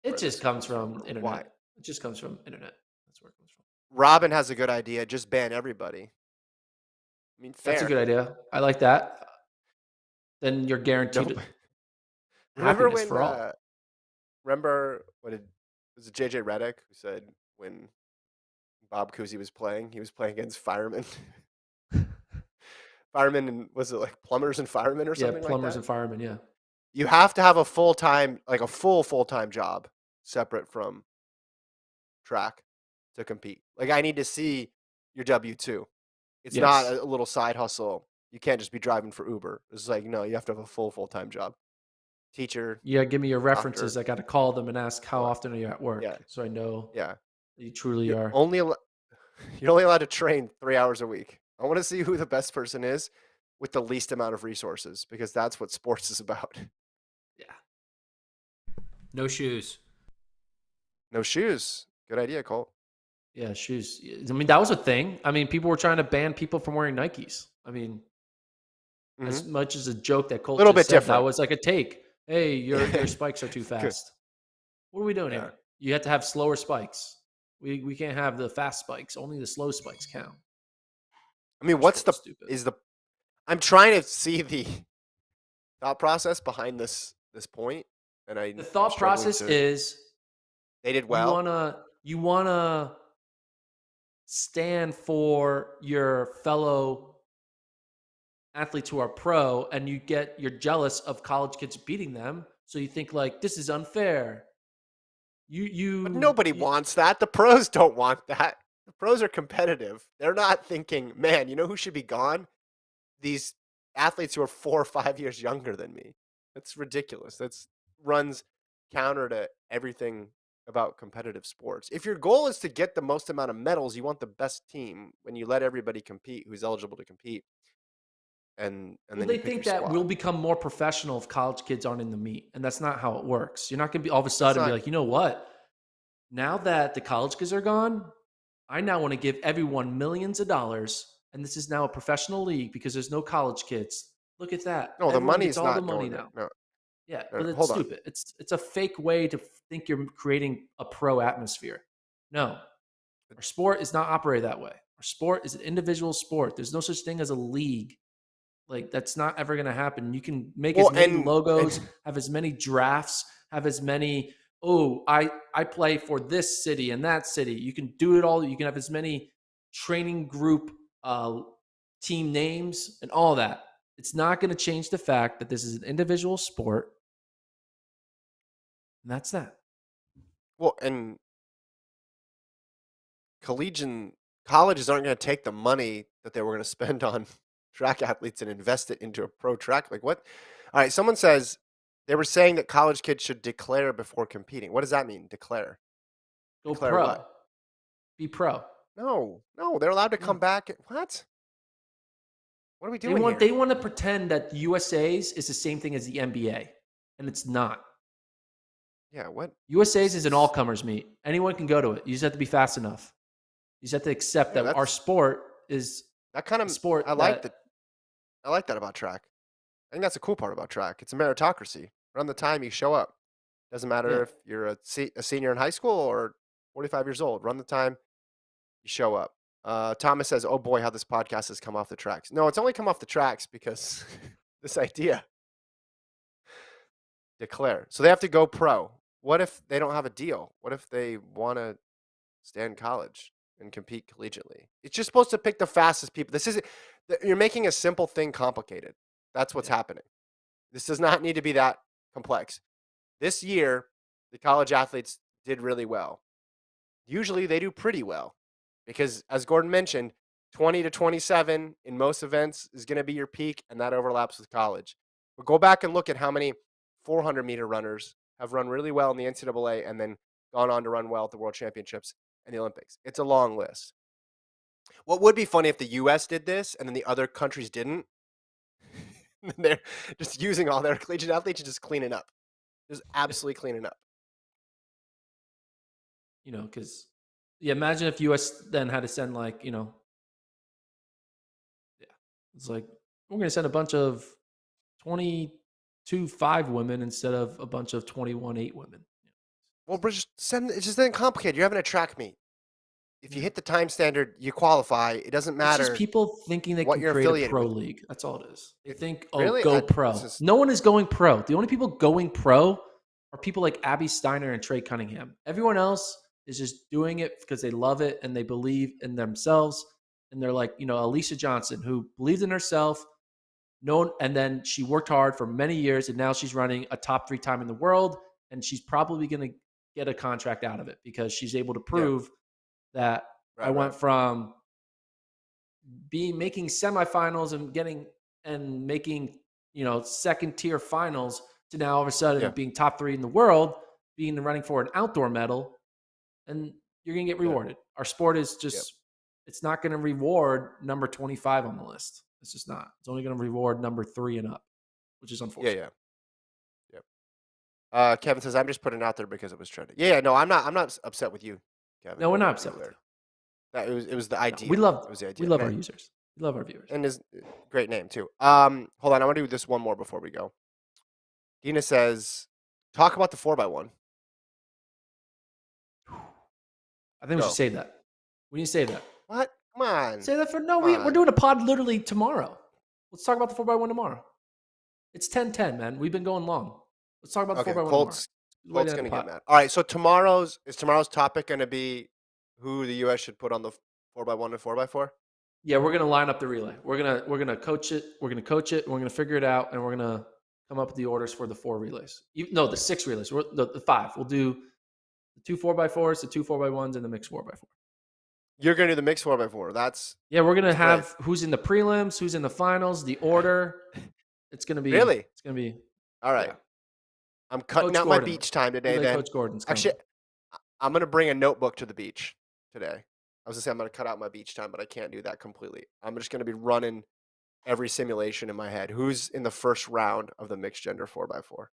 It just comes from internet. Why? It just comes from internet. That's where it comes from. Robin has a good idea. Just ban everybody. I mean, fair. That's a good idea. I like that. Then you're guaranteed happiness for all. Remember was it JJ Redick who said when Bob Cousy was playing, he was playing against firemen. Firemen, and was it like plumbers and firemen or something like that? Yeah, plumbers and firemen, yeah. You have to have a full-time, like a full-time job separate from track to compete. Like I need to see your W-2. It's not a little side hustle. You can't just be driving for Uber. It's like, no, you have to have a full-time job. Teacher. Yeah, give me your references. Doctor. I got to call them and ask how often are you at work, Yeah. so I know. Yeah, you truly are. You're only allowed to train 3 hours a week. I want to see who the best person is with the least amount of resources because that's what sports is about. Yeah. No shoes. No shoes. Good idea, Colt. Yeah, shoes. I mean, that was a thing. I mean, people were trying to ban people from wearing Nikes. I mean, as much as a joke that Colt little just bit said, different. That was like a take. Hey, your spikes are too fast. What are we doing here? You have to have slower spikes. We can't have the fast spikes. Only the slow spikes count. I mean, I'm trying to see the thought process behind this point, and the thought process is they did well. You wanna stand for your fellow athletes who are pro, and you're jealous of college kids beating them, so you think like this is unfair. But nobody wants that. The pros don't want that. The pros are competitive. They're not thinking, man, you know who should be gone? These athletes who are 4 or 5 years younger than me. That's ridiculous. That's runs counter to everything about competitive sports. If your goal is to get the most amount of medals, you want the best team when you let everybody compete who's eligible to compete. And then they think that we'll become more professional if college kids aren't in the meet. And that's not how it works. You're not going to be all of a sudden be like, you know what? Now that the college kids are gone, I now want to give everyone millions of dollars. And this is now a professional league because there's no college kids. Look at that. No, the money's all not the money going now. No. Yeah, but it's stupid. It's a fake way to think you're creating a pro atmosphere. No. Our sport is not operated that way. Our sport is an individual sport. There's no such thing as a league. Like, that's not ever going to happen. You can make as many logos, have as many drafts, have as many, I play for this city and that city. You can do it all. You can have as many training group team names and all that. It's not going to change the fact that this is an individual sport. And that's that. Well, and colleges aren't going to take the money that they were going to spend on track athletes and invest it into a pro track. Like what? All right. Someone says they were saying that college kids should declare before competing. What does that mean? Declare. Go Declare pro. what? Be pro. No, they're allowed to No. come back. What? What are we They doing want here? they want to pretend that USA's is the same thing as the NBA, and it's not. Yeah, what? USA's is an all-comers meet. Anyone can go to it. You just have to be fast enough. You just have to accept Yeah, that our sport is that kind a of sport I like that. I like that about track. I think that's a cool part about track. It's a meritocracy. Run the time, you show up. Doesn't matter Yeah. if you're a senior in high school or 45 years old. Run the time, you show up. Thomas says, "Oh boy, how this podcast has come off the tracks." No, it's only come off the tracks because this idea. Declare. So they have to go pro. What if they don't have a deal? What if they want to stay in college and compete collegiately? It's just supposed to pick the fastest people. This isn't. You're making a simple thing complicated. That's what's happening. This does not need to be that complex. This year, the college athletes did really well. Usually they do pretty well because, as Gordon mentioned, 20 to 27 in most events is going to be your peak, and that overlaps with college. But go back and look at how many 400-meter runners have run really well in the NCAA and then gone on to run well at the World Championships and the Olympics. It's a long list. What would be funny if the U.S. did this and then the other countries didn't? They're just using all their collegiate athletes and just cleaning up. Just absolutely cleaning up. Because imagine if US then had to send it's like we're going to send a bunch of 22.5 women instead of a bunch of 21.8 women. Well, it's just then complicated. You're having a track meet. If you hit the time standard, you qualify. It doesn't matter. It's just people thinking they what can you're create a affiliated pro with. league. That's all it is. They think, Really? go pro. No one is going pro. The only people going pro are people like Abby Steiner and Trey Cunningham. Everyone else is just doing it because they love it and they believe in themselves. And they're like, Alicia Johnson, who believed in herself, and then she worked hard for many years, and now she's running a top 3 time in the world, and she's probably going to get a contract out of it because she's able to prove that I went from making semifinals and making second tier finals to now all of a sudden being top 3 in the world, being running for an outdoor medal, and you're gonna get rewarded. Our sport is just it's not gonna reward number 25 on the list. It's just not. It's only gonna reward number 3 and up, which is unfortunate. Kevin says, "I'm just putting it out there because it was trending." Yeah, no, I'm not upset with you, Kevin. No, we're not upset with you. It was the idea. We love it was the idea. We love our users. We love our viewers. And his great name too. Hold on, I want to do this one more before we go. Dina says, "Talk about the 4x1." I think we should save that. We need to save that. What? Come on. Say that we're doing a pod literally tomorrow. Let's talk about the 4x1 tomorrow. It's 10:10, man. We've been going long. Let's talk about the 4x1 Colt's tomorrow. going to get mad. All right, so tomorrow's topic going to be who the U.S. should put on the 4x1 and 4x4? Yeah, we're gonna line up the relay. We're gonna coach it. We're gonna coach it. We're gonna figure it out, and we're gonna come up with the orders for the 4 relays. No, the 6 relays. The 5. We'll do the 2 4x4s, the 2 4x1s, and the mixed 4x4. You're gonna do the mixed 4x4. We're gonna have who's in the prelims, who's in the finals, the order. It's gonna be really. It's gonna be all right. Yeah. I'm cutting out my beach time today. Then Coach Gordon's coming. Actually, I'm gonna bring a notebook to the beach today. I was gonna say I'm gonna cut out my beach time, but I can't do that completely. I'm just gonna be running every simulation in my head. Who's in the first round of the mixed gender 4x4?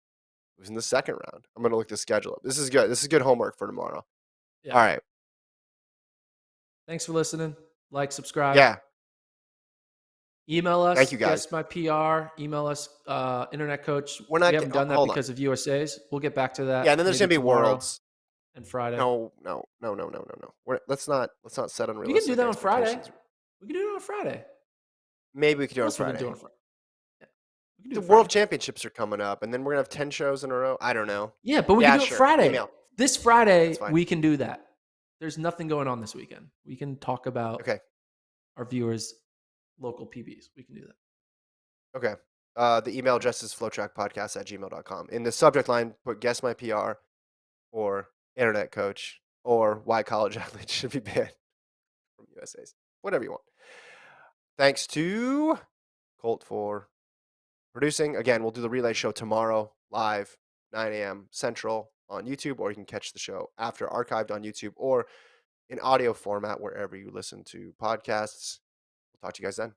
Who's in the second round? I'm gonna look the schedule up. This is good. This is good homework for tomorrow. Yeah. All right. Thanks for listening. Like, subscribe. Yeah. Email us. Thank you, guys. Guess my PR. Email us. Internet coach. We haven't done that because of USA's. We'll get back to that. Yeah, and then there's gonna be Worlds and Friday. No. Let's not set unrealistic. We can do that on Friday. We can do it on Friday. Maybe we could do it on Friday. The World Championships are coming up, and then we're gonna have 10 shows in a row. I don't know. Yeah, but we can do it Friday. This Friday, That's fine. we can do that. There's nothing going on this weekend. We can talk about Okay. our viewers' local PBs. We can do that. Okay. The email address is flotrackpodcast@gmail.com. In the subject line, put guess my PR or internet coach or why college athletes should be banned from USA's. Whatever you want. Thanks to Colt for producing. Again, we'll do the relay show tomorrow live, 9 a.m. Central on YouTube, or you can catch the show after archived on YouTube or in audio format wherever you listen to podcasts. We'll talk to you guys then.